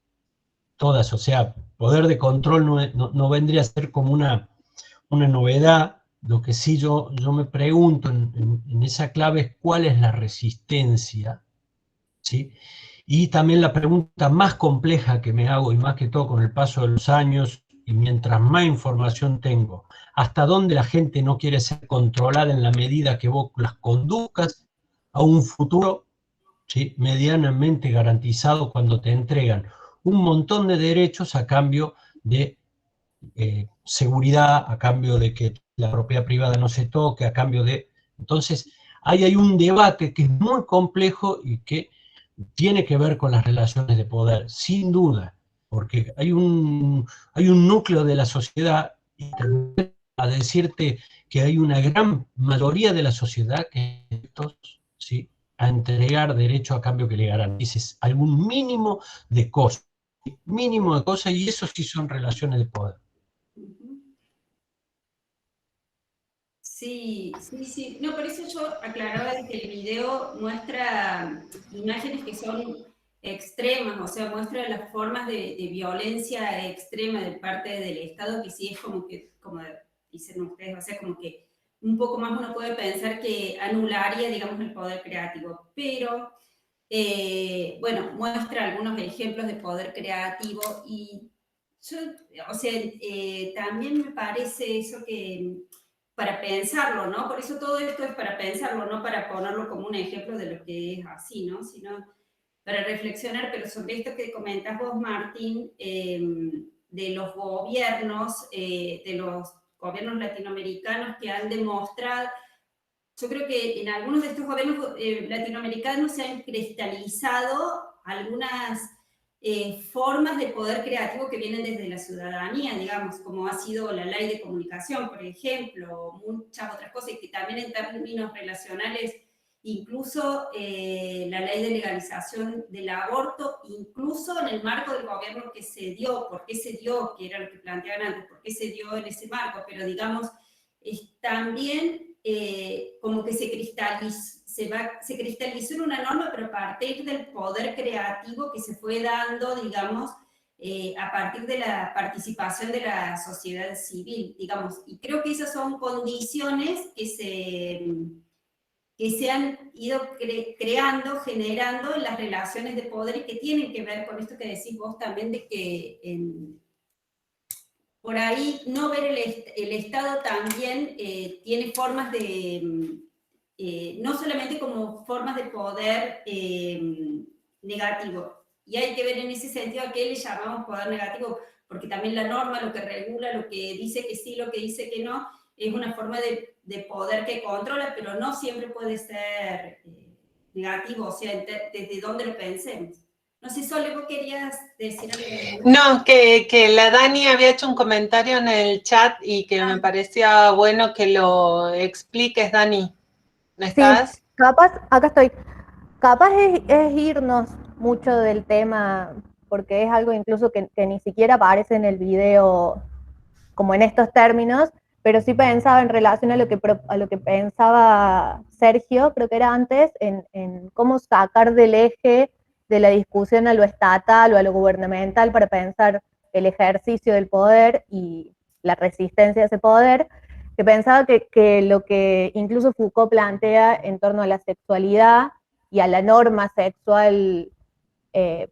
Speaker 4: Todas, o sea, poder de control no vendría a ser como una novedad. Lo que sí yo me pregunto en esa clave es cuál es la resistencia, ¿sí? Y también la pregunta más compleja que me hago, y más que todo con el paso de los años, y mientras más información tengo, hasta dónde la gente no quiere ser controlada en la medida que vos las conduzcas a un futuro, ¿sí?, medianamente garantizado, cuando te entregan un montón de derechos a cambio de seguridad, a cambio de que la propiedad privada no se toque, a cambio de... Entonces, ahí hay un debate que es muy complejo y que tiene que ver con las relaciones de poder, sin duda, porque hay un núcleo de la sociedad, y a decirte que hay una gran mayoría de la sociedad que ¿sí?, a entregar derecho a cambio que le garantices algún mínimo de cosas, y eso sí son relaciones de poder.
Speaker 2: Sí. No, por eso yo aclaraba que el video muestra imágenes que son extremas, o sea, muestra las formas de violencia extrema de parte del Estado, que sí es como dicen ustedes, o sea, como que un poco más uno puede pensar que anularía, digamos, el poder creativo, pero, bueno, muestra algunos ejemplos de poder creativo, y yo, o sea, también me parece eso que... para pensarlo, ¿no? Por eso todo esto es para pensarlo, no para ponerlo como un ejemplo de lo que es así, ¿no? Sino para reflexionar, pero sobre esto que comentás vos, Martín, de los gobiernos latinoamericanos que han demostrado, yo creo que en algunos de estos gobiernos latinoamericanos se han cristalizado algunas formas de poder creativo que vienen desde la ciudadanía, digamos, como ha sido la ley de comunicación, por ejemplo, muchas otras cosas, y que también en términos relacionales, incluso la ley de legalización del aborto, incluso en el marco del gobierno que se dio, por qué se dio, que era lo que planteaban antes, por qué se dio en ese marco, pero digamos, también como que se cristalizó en una norma, pero a partir del poder creativo que se fue dando, digamos, a partir de la participación de la sociedad civil, digamos. Y creo que esas son condiciones que se han ido creando, generando en las relaciones de poder, y que tienen que ver con esto que decís vos también, de que por ahí no ver el Estado también tiene formas de... no solamente como formas de poder negativo, y hay que ver en ese sentido a qué le llamamos poder negativo, porque también la norma, lo que regula, lo que dice que sí, lo que dice que no, es una forma de poder que controla, pero no siempre puede ser negativo, o sea, desde donde lo pensemos. No sé, Sole, ¿vos querías decir algo?
Speaker 1: No, que la Dani había hecho un comentario en el chat y que me parecía bueno que lo expliques, Dani. ¿No estás?
Speaker 3: Sí, capaz, acá estoy. Capaz es irnos mucho del tema, porque es algo incluso que ni siquiera aparece en el video como en estos términos, pero sí pensaba en relación a lo que pensaba Sergio, creo que era antes, en cómo sacar del eje de la discusión a lo estatal o a lo gubernamental para pensar el ejercicio del poder y la resistencia a ese poder, que pensaba que lo que incluso Foucault plantea en torno a la sexualidad y a la norma sexual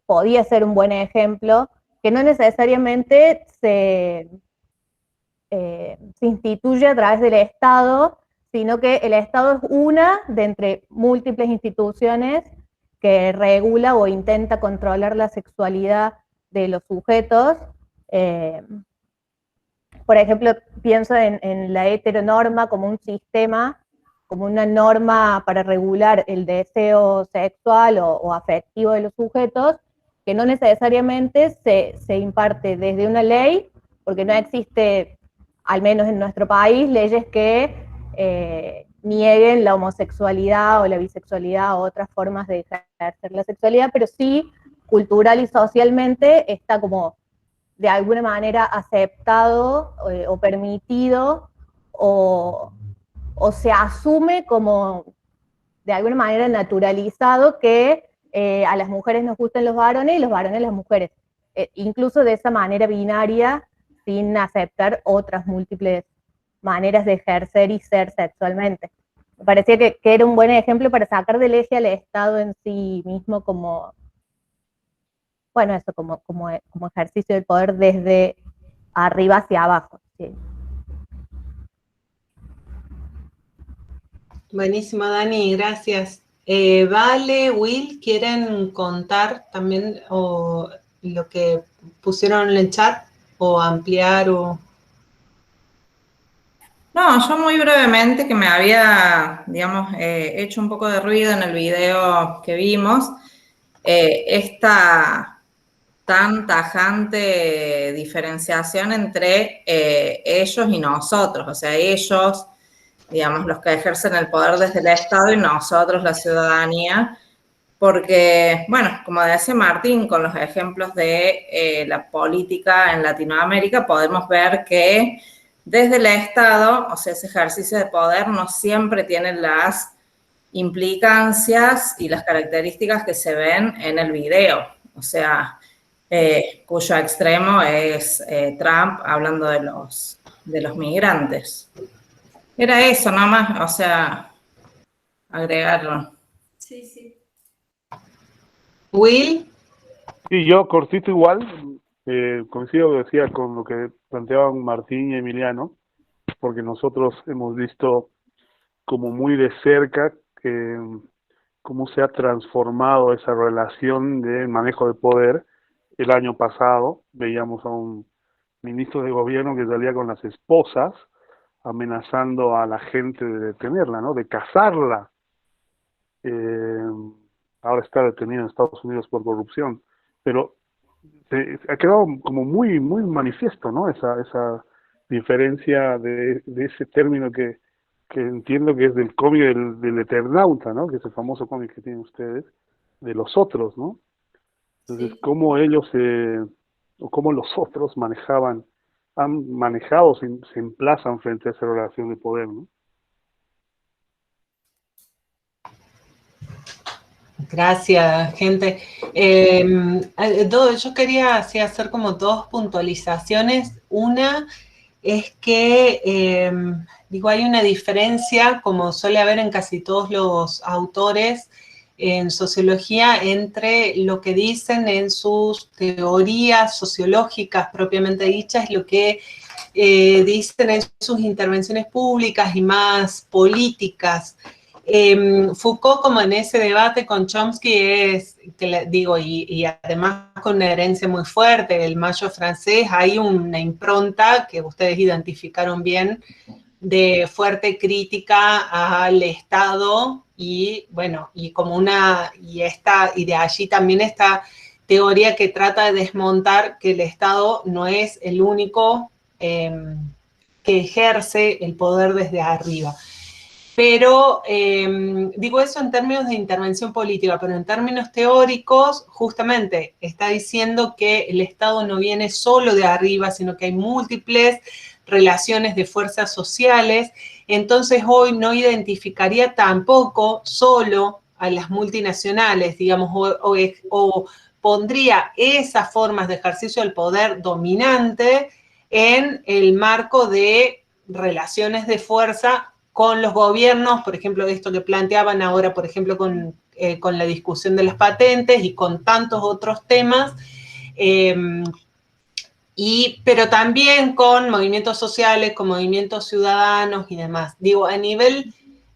Speaker 3: podía ser un buen ejemplo, que no necesariamente se instituye a través del Estado, sino que el Estado es una de entre múltiples instituciones que regula o intenta controlar la sexualidad de los sujetos. Por ejemplo, pienso en la heteronorma como un sistema, como una norma para regular el deseo sexual o afectivo de los sujetos, que no necesariamente se imparte desde una ley, porque no existe, al menos en nuestro país, leyes que nieguen la homosexualidad o la bisexualidad o otras formas de ejercer la sexualidad, pero sí, cultural y socialmente, está como de alguna manera aceptado o permitido o se asume como de alguna manera naturalizado que a las mujeres nos gustan los varones y los varones las mujeres, incluso de esa manera binaria, sin aceptar otras múltiples maneras de ejercer y ser sexualmente. Me parecía que era un buen ejemplo para sacar del eje al Estado en sí mismo como, bueno, eso, como ejercicio del poder desde arriba hacia abajo. ¿Sí?
Speaker 1: Buenísimo, Dani, gracias. Vale, Will, ¿quieren contar también lo que pusieron en el chat o ampliar o...?
Speaker 20: No, yo muy brevemente, que me había, digamos, hecho un poco de ruido en el video que vimos, esta tan tajante diferenciación entre ellos y nosotros, o sea, ellos, digamos, los que ejercen el poder desde el Estado y nosotros, la ciudadanía, porque, bueno, como decía Martín, con los ejemplos de la política en Latinoamérica, podemos ver que desde el Estado, o sea, ese ejercicio de poder no siempre tiene las implicancias y las características que se ven en el video, o sea, cuyo extremo es Trump hablando de los migrantes. Era eso, nada más, o sea, agregarlo.
Speaker 2: Sí, sí.
Speaker 1: Will.
Speaker 10: Sí, yo cortito igual, coincido, decía, con lo que planteaban Martín y Emiliano, porque nosotros hemos visto como muy de cerca cómo se ha transformado esa relación de manejo de poder. El año pasado veíamos a un ministro de gobierno que salía con las esposas amenazando a la gente de detenerla, ¿no? De cazarla. Ahora está detenido en Estados Unidos por corrupción, pero ha quedado como muy manifiesto, ¿no? Esa diferencia de ese término que entiendo que es del cómic del Eternauta, ¿no? Que es el famoso cómic que tienen ustedes, de los otros, ¿no? Entonces, sí, cómo ellos, o cómo los otros han manejado, se emplazan frente a esa relación de poder, ¿no?
Speaker 1: Gracias, gente. Yo quería hacer como dos puntualizaciones. Una es que, hay una diferencia, como suele haber en casi todos los autores en sociología, entre lo que dicen en sus teorías sociológicas propiamente dichas y lo que dicen en sus intervenciones públicas y más políticas. Foucault, como en ese debate con Chomsky, y además con una herencia muy fuerte, el mayo francés, hay una impronta que ustedes identificaron bien, de fuerte crítica al Estado y de allí también esta teoría que trata de desmontar que el Estado no es el único que ejerce el poder desde arriba. Pero digo eso en términos de intervención política, pero en términos teóricos, justamente está diciendo que el Estado no viene solo de arriba, sino que hay múltiples relaciones de fuerzas sociales. Entonces hoy no identificaría tampoco solo a las multinacionales, digamos, o pondría esas formas de ejercicio del poder dominante en el marco de relaciones de fuerza con los gobiernos, por ejemplo, esto que planteaban ahora, por ejemplo, con la discusión de las patentes y con tantos otros temas, pero también con movimientos sociales, con movimientos ciudadanos y demás. Digo, a nivel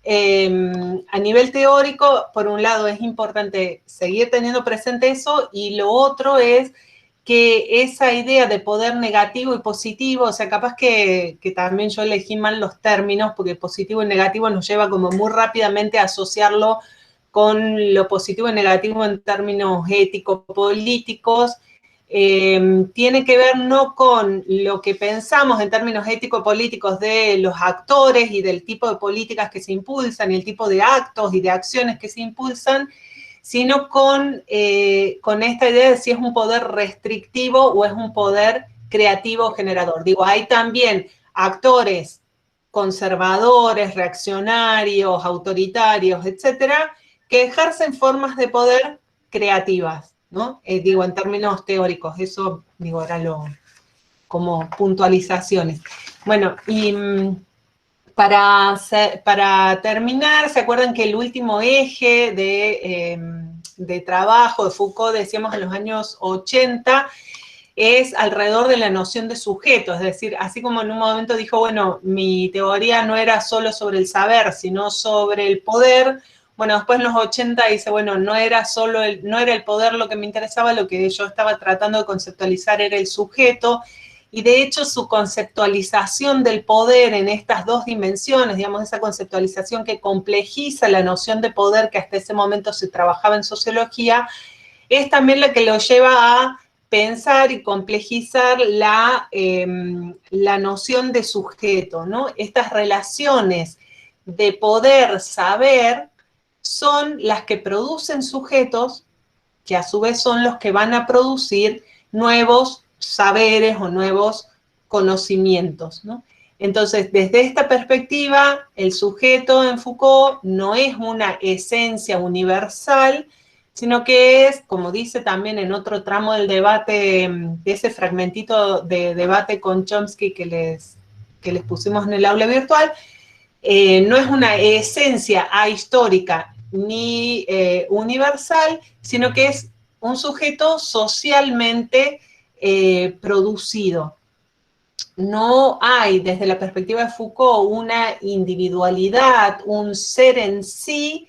Speaker 1: a nivel teórico, por un lado es importante seguir teniendo presente eso, y lo otro es que esa idea de poder negativo y positivo, o sea, capaz que también yo elegí mal los términos, porque positivo y negativo nos lleva como muy rápidamente a asociarlo con lo positivo y negativo en términos ético-políticos. Tiene que ver no con lo que pensamos en términos ético-políticos de los actores y del tipo de políticas que se impulsan y el tipo de actos y de acciones que se impulsan, sino con esta idea de si es un poder restrictivo o es un poder creativo generador. Digo, hay también actores conservadores, reaccionarios, autoritarios, etcétera, que ejercen formas de poder creativas, ¿no? Digo, en términos teóricos, eso, digo, era como puntualizaciones. Bueno, y para terminar, ¿se acuerdan que el último eje de trabajo de Foucault, decíamos en los años 80, es alrededor de la noción de sujeto? Es decir, así como en un momento dijo, bueno, mi teoría no era solo sobre el saber, sino sobre el poder. Bueno, después en los 80 dice, bueno, no era el poder lo que me interesaba, lo que yo estaba tratando de conceptualizar era el sujeto. Y de hecho su conceptualización del poder en estas dos dimensiones, digamos, esa conceptualización que complejiza la noción de poder que hasta ese momento se trabajaba en sociología, es también la que lo lleva a pensar y complejizar la noción de sujeto, ¿no? Estas relaciones de poder-saber son las que producen sujetos, que a su vez son los que van a producir nuevos saberes o nuevos conocimientos, ¿no? Entonces, desde esta perspectiva, el sujeto en Foucault no es una esencia universal, sino que es, como dice también en otro tramo del debate, de ese fragmentito de debate con Chomsky que les pusimos en el aula virtual, no es una esencia ahistórica ni universal, sino que es un sujeto socialmente producido. No hay, desde la perspectiva de Foucault, una individualidad, un ser en sí,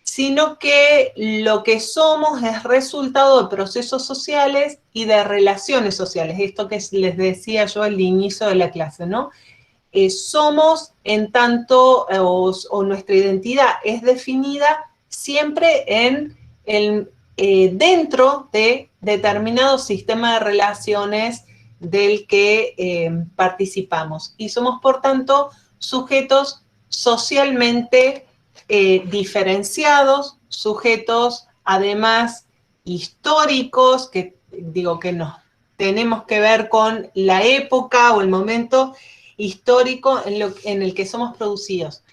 Speaker 1: sino que lo que somos es resultado de procesos sociales y de relaciones sociales. Esto que les decía yo al inicio de la clase, ¿no? Somos en tanto, o nuestra identidad es definida siempre dentro de determinado sistema de relaciones del que participamos. Y somos, por tanto, sujetos socialmente diferenciados, sujetos además históricos, que digo que nos tenemos que ver con la época o el momento histórico en el que somos producidos.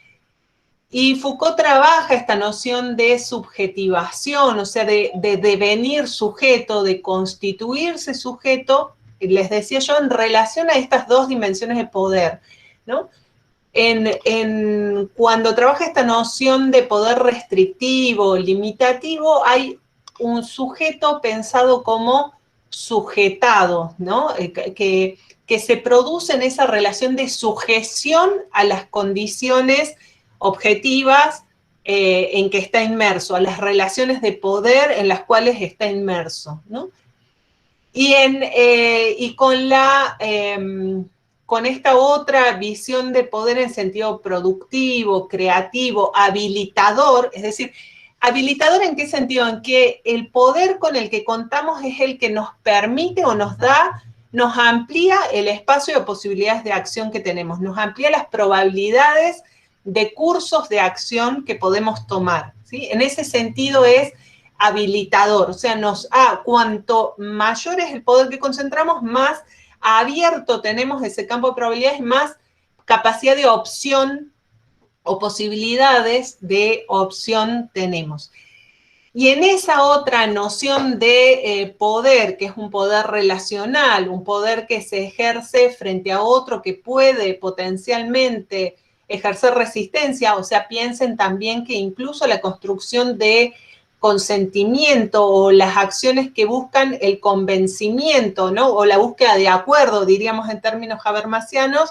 Speaker 1: Y Foucault trabaja esta noción de subjetivación, o sea, de devenir sujeto, de constituirse sujeto, les decía yo, en relación a estas dos dimensiones de poder, ¿no? Cuando trabaja esta noción de poder restrictivo, limitativo, hay un sujeto pensado como sujetado, ¿no? Que se produce en esa relación de sujeción a las condiciones objetivas en que está inmerso, a las relaciones de poder en las cuales está inmerso, ¿no? Y con esta otra visión de poder en sentido productivo, creativo, habilitador, es decir, habilitador ¿en qué sentido? En que el poder con el que contamos es el que nos permite o nos amplía el espacio de posibilidades de acción que tenemos, nos amplía las probabilidades de cursos de acción que podemos tomar, ¿sí? En ese sentido es habilitador, o sea, cuanto mayor es el poder que concentramos, más abierto tenemos ese campo de probabilidades, más capacidad de opción o posibilidades de opción tenemos. Y en esa otra noción de poder, que es un poder relacional, un poder que se ejerce frente a otro que puede potencialmente ejercer resistencia, o sea, piensen también que incluso la construcción de consentimiento o las acciones que buscan el convencimiento, ¿no? O la búsqueda de acuerdo, diríamos en términos habermasianos,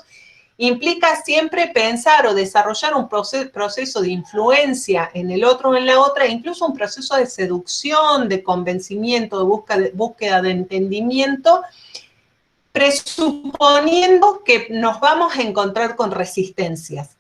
Speaker 1: implica siempre pensar o desarrollar un proceso de influencia en el otro o en la otra, incluso un proceso de seducción, de convencimiento, de búsqueda de entendimiento, presuponiendo que nos vamos a encontrar con resistencias.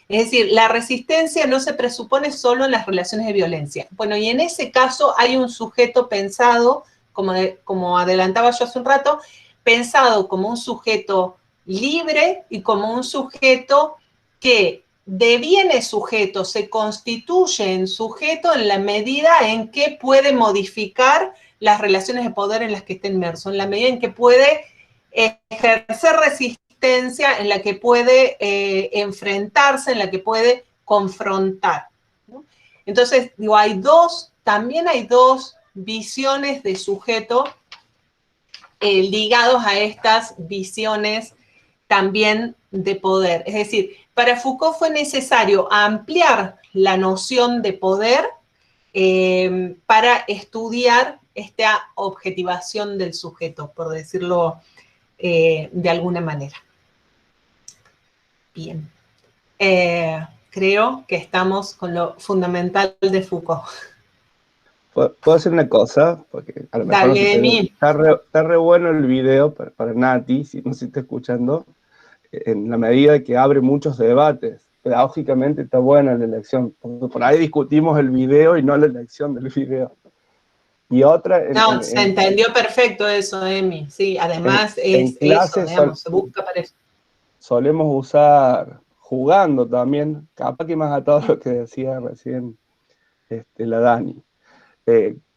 Speaker 1: Es decir, la resistencia no se presupone solo en las relaciones de violencia. Bueno, y en ese caso hay un sujeto pensado, como adelantaba yo hace un rato, pensado como un sujeto libre y como un sujeto que deviene sujeto, se constituye en sujeto en la medida en que puede modificar las relaciones de poder en las que está inmerso, en la medida en que puede ejercer resistencia, en la que puede enfrentarse, en la que puede confrontar, ¿no? Entonces, digo, también hay dos visiones de sujeto ligados a estas visiones también de poder. Es decir, para Foucault fue necesario ampliar la noción de poder para estudiar esta objetivación del sujeto, por decirlo de alguna manera. Bien. Creo que estamos con lo fundamental de Foucault.
Speaker 5: ¿Puedo hacer una cosa? Porque a lo mejor
Speaker 1: Dale, Emi.
Speaker 5: Está re bueno el video para Nati, si no se está escuchando, en la medida que abre muchos debates. Pedagógicamente está buena la elección. Por ahí discutimos el video y no la elección del video. Y otra...
Speaker 1: Se entendió perfecto eso, Emi. Sí, además
Speaker 5: en clase
Speaker 1: eso, digamos, se busca para eso.
Speaker 5: Solemos usar, jugando también, capaz que más atado a lo que decía recién la Dani,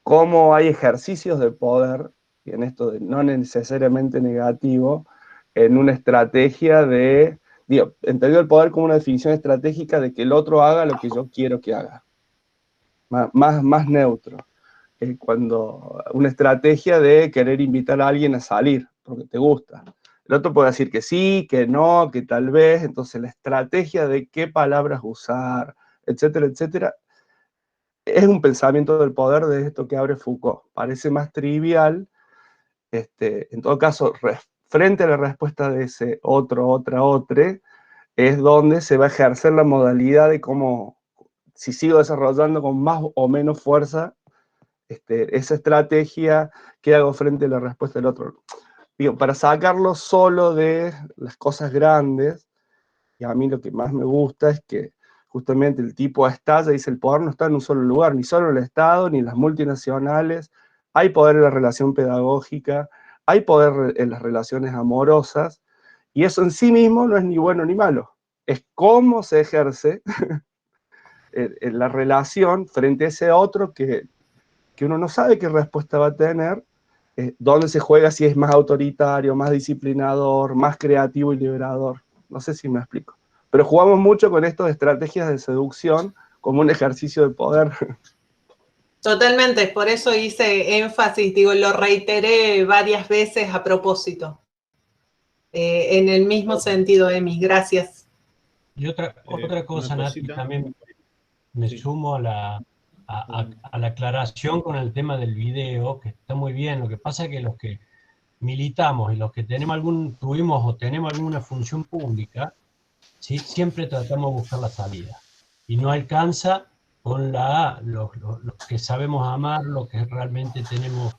Speaker 5: cómo hay ejercicios de poder, y en esto de no necesariamente negativo, en una estrategia de, entendido el poder como una definición estratégica de que el otro haga lo que yo quiero que haga, más neutro, cuando una estrategia de querer invitar a alguien a salir, porque te gusta. El otro puede decir que sí, que no, que tal vez, entonces la estrategia de qué palabras usar, etcétera, etcétera, es un pensamiento del poder de esto que abre Foucault. Parece más trivial, en todo caso, frente a la respuesta de ese otra, es donde se va a ejercer la modalidad de cómo, si sigo desarrollando con más o menos fuerza, esa estrategia que hago frente a la respuesta del otro. Digo, para sacarlo solo de las cosas grandes, y a mí lo que más me gusta es que justamente el tipo estalla y dice, el poder no está en un solo lugar, ni solo el Estado, ni las multinacionales, hay poder en la relación pedagógica, hay poder en las relaciones amorosas, y eso en sí mismo no es ni bueno ni malo, es cómo se ejerce en la relación frente a ese otro que uno no sabe qué respuesta va a tener, dónde se juega, si es más autoritario, más disciplinador, más creativo y liberador. No sé si me explico. Pero jugamos mucho con estas estrategias de seducción como un ejercicio de poder.
Speaker 1: Totalmente, por eso hice énfasis, digo, lo reiteré varias veces a propósito. En el mismo sentido, Emi, gracias.
Speaker 4: Y otra cosa, Nati, también me sumo a la aclaración con el tema del video, que está muy bien. Lo que pasa es que los que militamos y los que tuvimos o tenemos alguna función pública, ¿sí? Siempre tratamos de buscar la salida. Y no alcanza con los que sabemos amar, los que realmente tenemos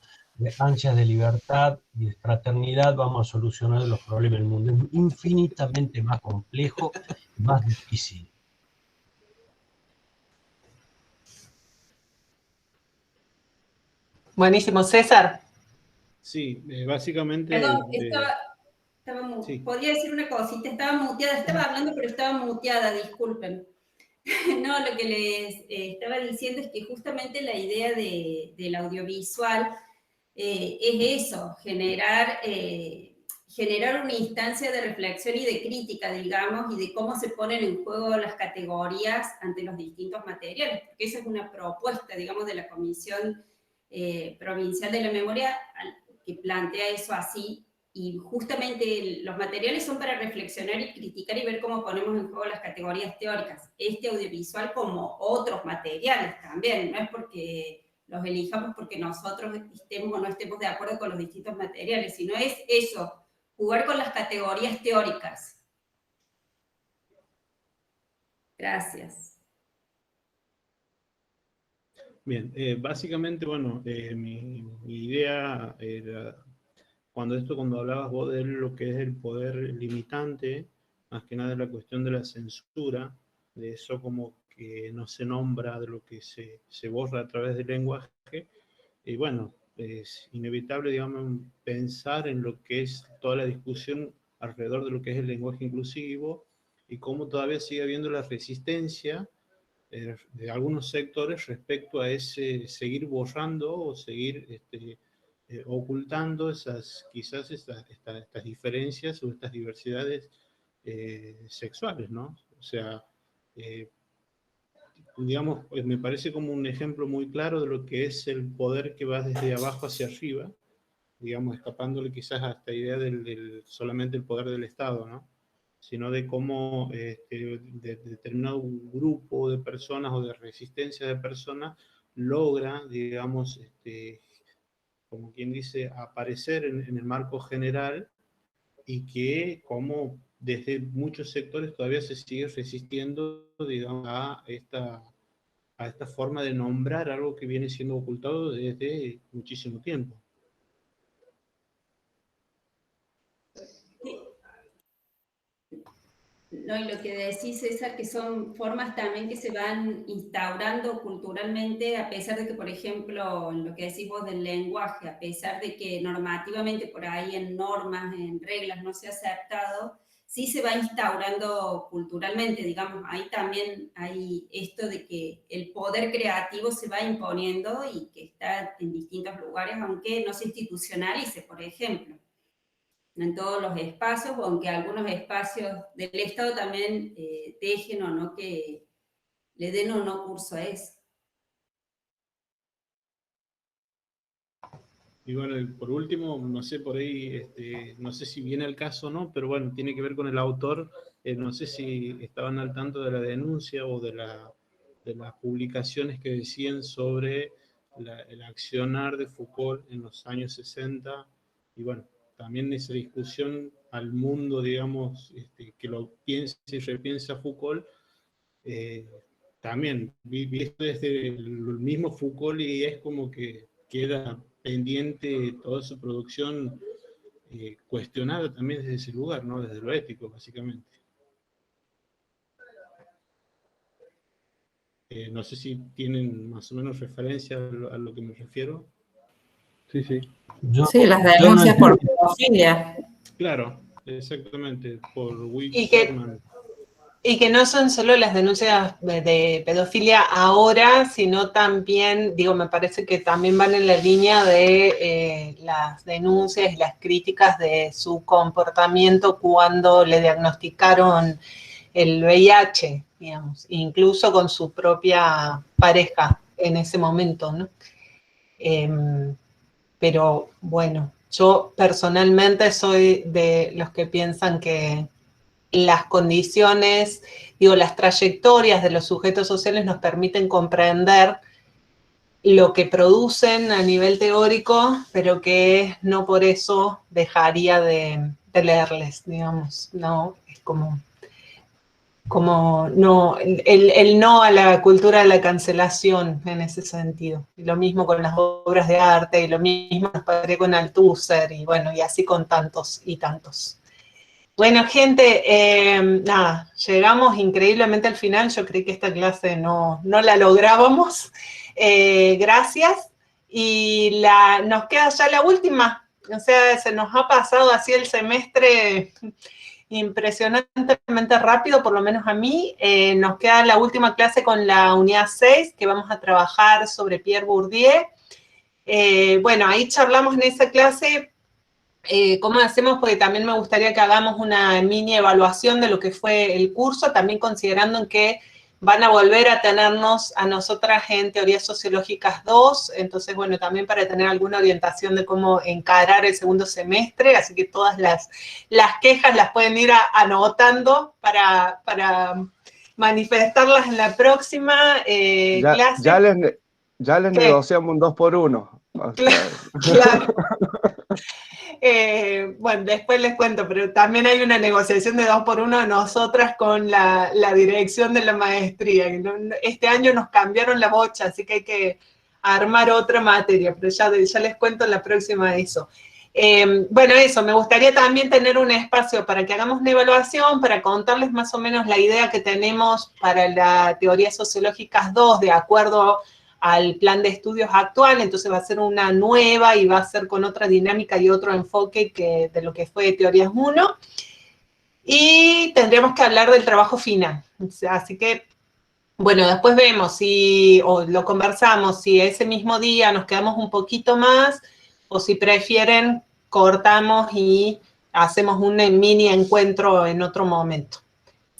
Speaker 4: ansias de libertad y de fraternidad, vamos a solucionar los problemas del mundo. Es infinitamente más complejo, más difícil.
Speaker 1: Buenísimo. César.
Speaker 21: Sí, básicamente...
Speaker 2: Perdón, podría decir una cosita, estaba muteada, estaba hablando pero estaba muteada, disculpen. No, lo que les estaba diciendo es que justamente la idea del audiovisual es eso, generar una instancia de reflexión y de crítica, digamos, y de cómo se ponen en juego las categorías ante los distintos materiales, porque esa es una propuesta, digamos, de la Comisión Provincial de la Memoria que plantea eso así, y justamente los materiales son para reflexionar y criticar y ver cómo ponemos en juego las categorías teóricas. Este audiovisual como otros materiales también, no es porque los elijamos porque nosotros estemos o no estemos de acuerdo con los distintos materiales, sino es eso, jugar con las categorías teóricas. Gracias.
Speaker 21: Bien, básicamente, bueno, mi idea era, cuando hablabas vos de lo que es el poder limitante, más que nada la cuestión de la censura, de eso como que no se nombra, de lo que se borra a través del lenguaje, y bueno, es inevitable, digamos, pensar en lo que es toda la discusión alrededor de lo que es el lenguaje inclusivo, y cómo todavía sigue habiendo la resistencia de algunos sectores respecto a ese seguir borrando o seguir ocultando quizás estas diferencias o estas diversidades sexuales, ¿no? O sea, digamos, me parece como un ejemplo muy claro de lo que es el poder que va desde abajo hacia arriba, digamos, escapándole quizás a esta idea solamente el poder del Estado, ¿no? Sino de cómo de determinado grupo de personas o de resistencia de personas logra, digamos, como quien dice, aparecer en el marco general, y que como desde muchos sectores todavía se sigue resistiendo, digamos, a esta forma de nombrar algo que viene siendo ocultado desde muchísimo tiempo.
Speaker 2: No, y lo que decís, César, que son formas también que se van instaurando culturalmente, a pesar de que, por ejemplo, en lo que decís vos del lenguaje, a pesar de que normativamente por ahí en normas, en reglas no se ha aceptado, sí se va instaurando culturalmente, digamos, ahí también hay esto de que el poder creativo se va imponiendo y que está en distintos lugares, aunque no se institucionalice, por ejemplo, en todos los espacios, o aunque algunos espacios del Estado también dejen o no que le den o no curso a eso.
Speaker 21: Y bueno, por último, no sé por ahí, no sé si viene el caso o no, pero bueno, tiene que ver con el autor. No sé si estaban al tanto de la denuncia o de las publicaciones que decían sobre el accionar de Foucault en los años 60, y bueno, también esa discusión al mundo, digamos, que lo piense y repiensa Foucault, también visto desde el mismo Foucault, y es como que queda pendiente toda su producción cuestionada también desde ese lugar, ¿no? Desde lo ético, básicamente. No sé si tienen más o menos referencia a lo que me refiero.
Speaker 10: Sí, sí.
Speaker 20: Sí, las denuncias por pedofilia.
Speaker 21: Claro, exactamente, por
Speaker 1: Wittmann. Y que no son solo las denuncias de pedofilia ahora, sino también, digo, me parece que también van en la línea de las denuncias y las críticas de su comportamiento cuando le diagnosticaron el VIH, digamos, incluso con su propia pareja en ese momento, ¿no? Pero bueno, yo personalmente soy de los que piensan que las condiciones, digo, las trayectorias de los sujetos sociales nos permiten comprender lo que producen a nivel teórico, pero que no por eso dejaría de leerles, digamos, no, es como no, el no a la cultura de la cancelación en ese sentido. Y lo mismo con las obras de arte, y lo mismo nos pasó con Althusser, y bueno, y así con tantos y tantos. Bueno, gente, nada, llegamos increíblemente al final. Yo creí que esta clase no la lográbamos. Gracias. Y nos queda ya la última. O sea, se nos ha pasado así el semestre impresionantemente rápido, por lo menos a mí. Nos queda la última clase con la unidad 6, que vamos a trabajar sobre Pierre Bourdieu. Bueno, ahí charlamos en esa clase cómo hacemos, porque también me gustaría que hagamos una mini evaluación de lo que fue el curso, también considerando que van a volver a tenernos a nosotras en Teorías Sociológicas 2, entonces, bueno, también para tener alguna orientación de cómo encarar el segundo semestre, así que todas las quejas las pueden ir anotando para manifestarlas en la próxima clase.
Speaker 5: Ya les negociamos un 2x1.
Speaker 1: Claro. Bueno, después les cuento, pero también hay una negociación de 2x1 de nosotras con la dirección de la maestría. Este año nos cambiaron la bocha, así que hay que armar otra materia, pero ya les cuento en la próxima eso. Bueno, eso, me gustaría también tener un espacio para que hagamos una evaluación, para contarles más o menos la idea que tenemos para la teoría sociológica 2, de acuerdo al plan de estudios actual. Entonces va a ser una nueva y va a ser con otra dinámica y otro enfoque que de lo que fue teorías 1. Y tendríamos que hablar del trabajo final. Así que, bueno, después vemos o lo conversamos, si ese mismo día nos quedamos un poquito más, o si prefieren, cortamos y hacemos un mini encuentro en otro momento.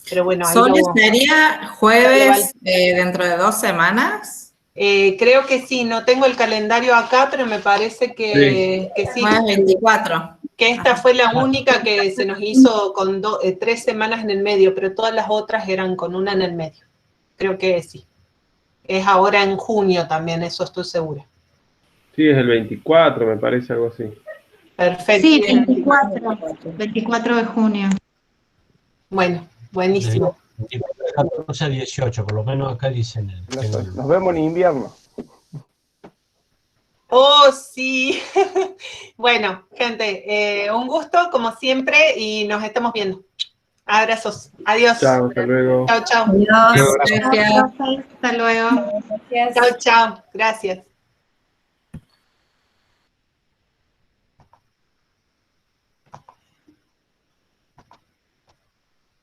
Speaker 1: Pero bueno, ahí
Speaker 20: ¿Solo sería jueves dentro de 2 semanas?
Speaker 1: Creo que sí, no tengo el calendario acá, pero me parece que sí.
Speaker 20: Jueves 24.
Speaker 1: Que esta fue la única que se nos hizo con 3 semanas en el medio, pero todas las otras eran con una en el medio. Creo que sí. Es ahora en junio también, eso estoy segura.
Speaker 9: Sí, es el 24, me parece, algo así.
Speaker 1: Perfecto.
Speaker 18: Sí, 24 de junio.
Speaker 1: Bueno, buenísimo.
Speaker 4: 14 a 18, por lo menos acá dicen.
Speaker 5: Nos vemos en invierno.
Speaker 1: Oh, sí. Bueno, gente, un gusto, como siempre, y nos estamos viendo. Abrazos. Adiós.
Speaker 9: Chao, hasta luego.
Speaker 1: Chao, chao.
Speaker 18: Adiós. Gracias. Hasta luego.
Speaker 1: Chao, chao. Gracias.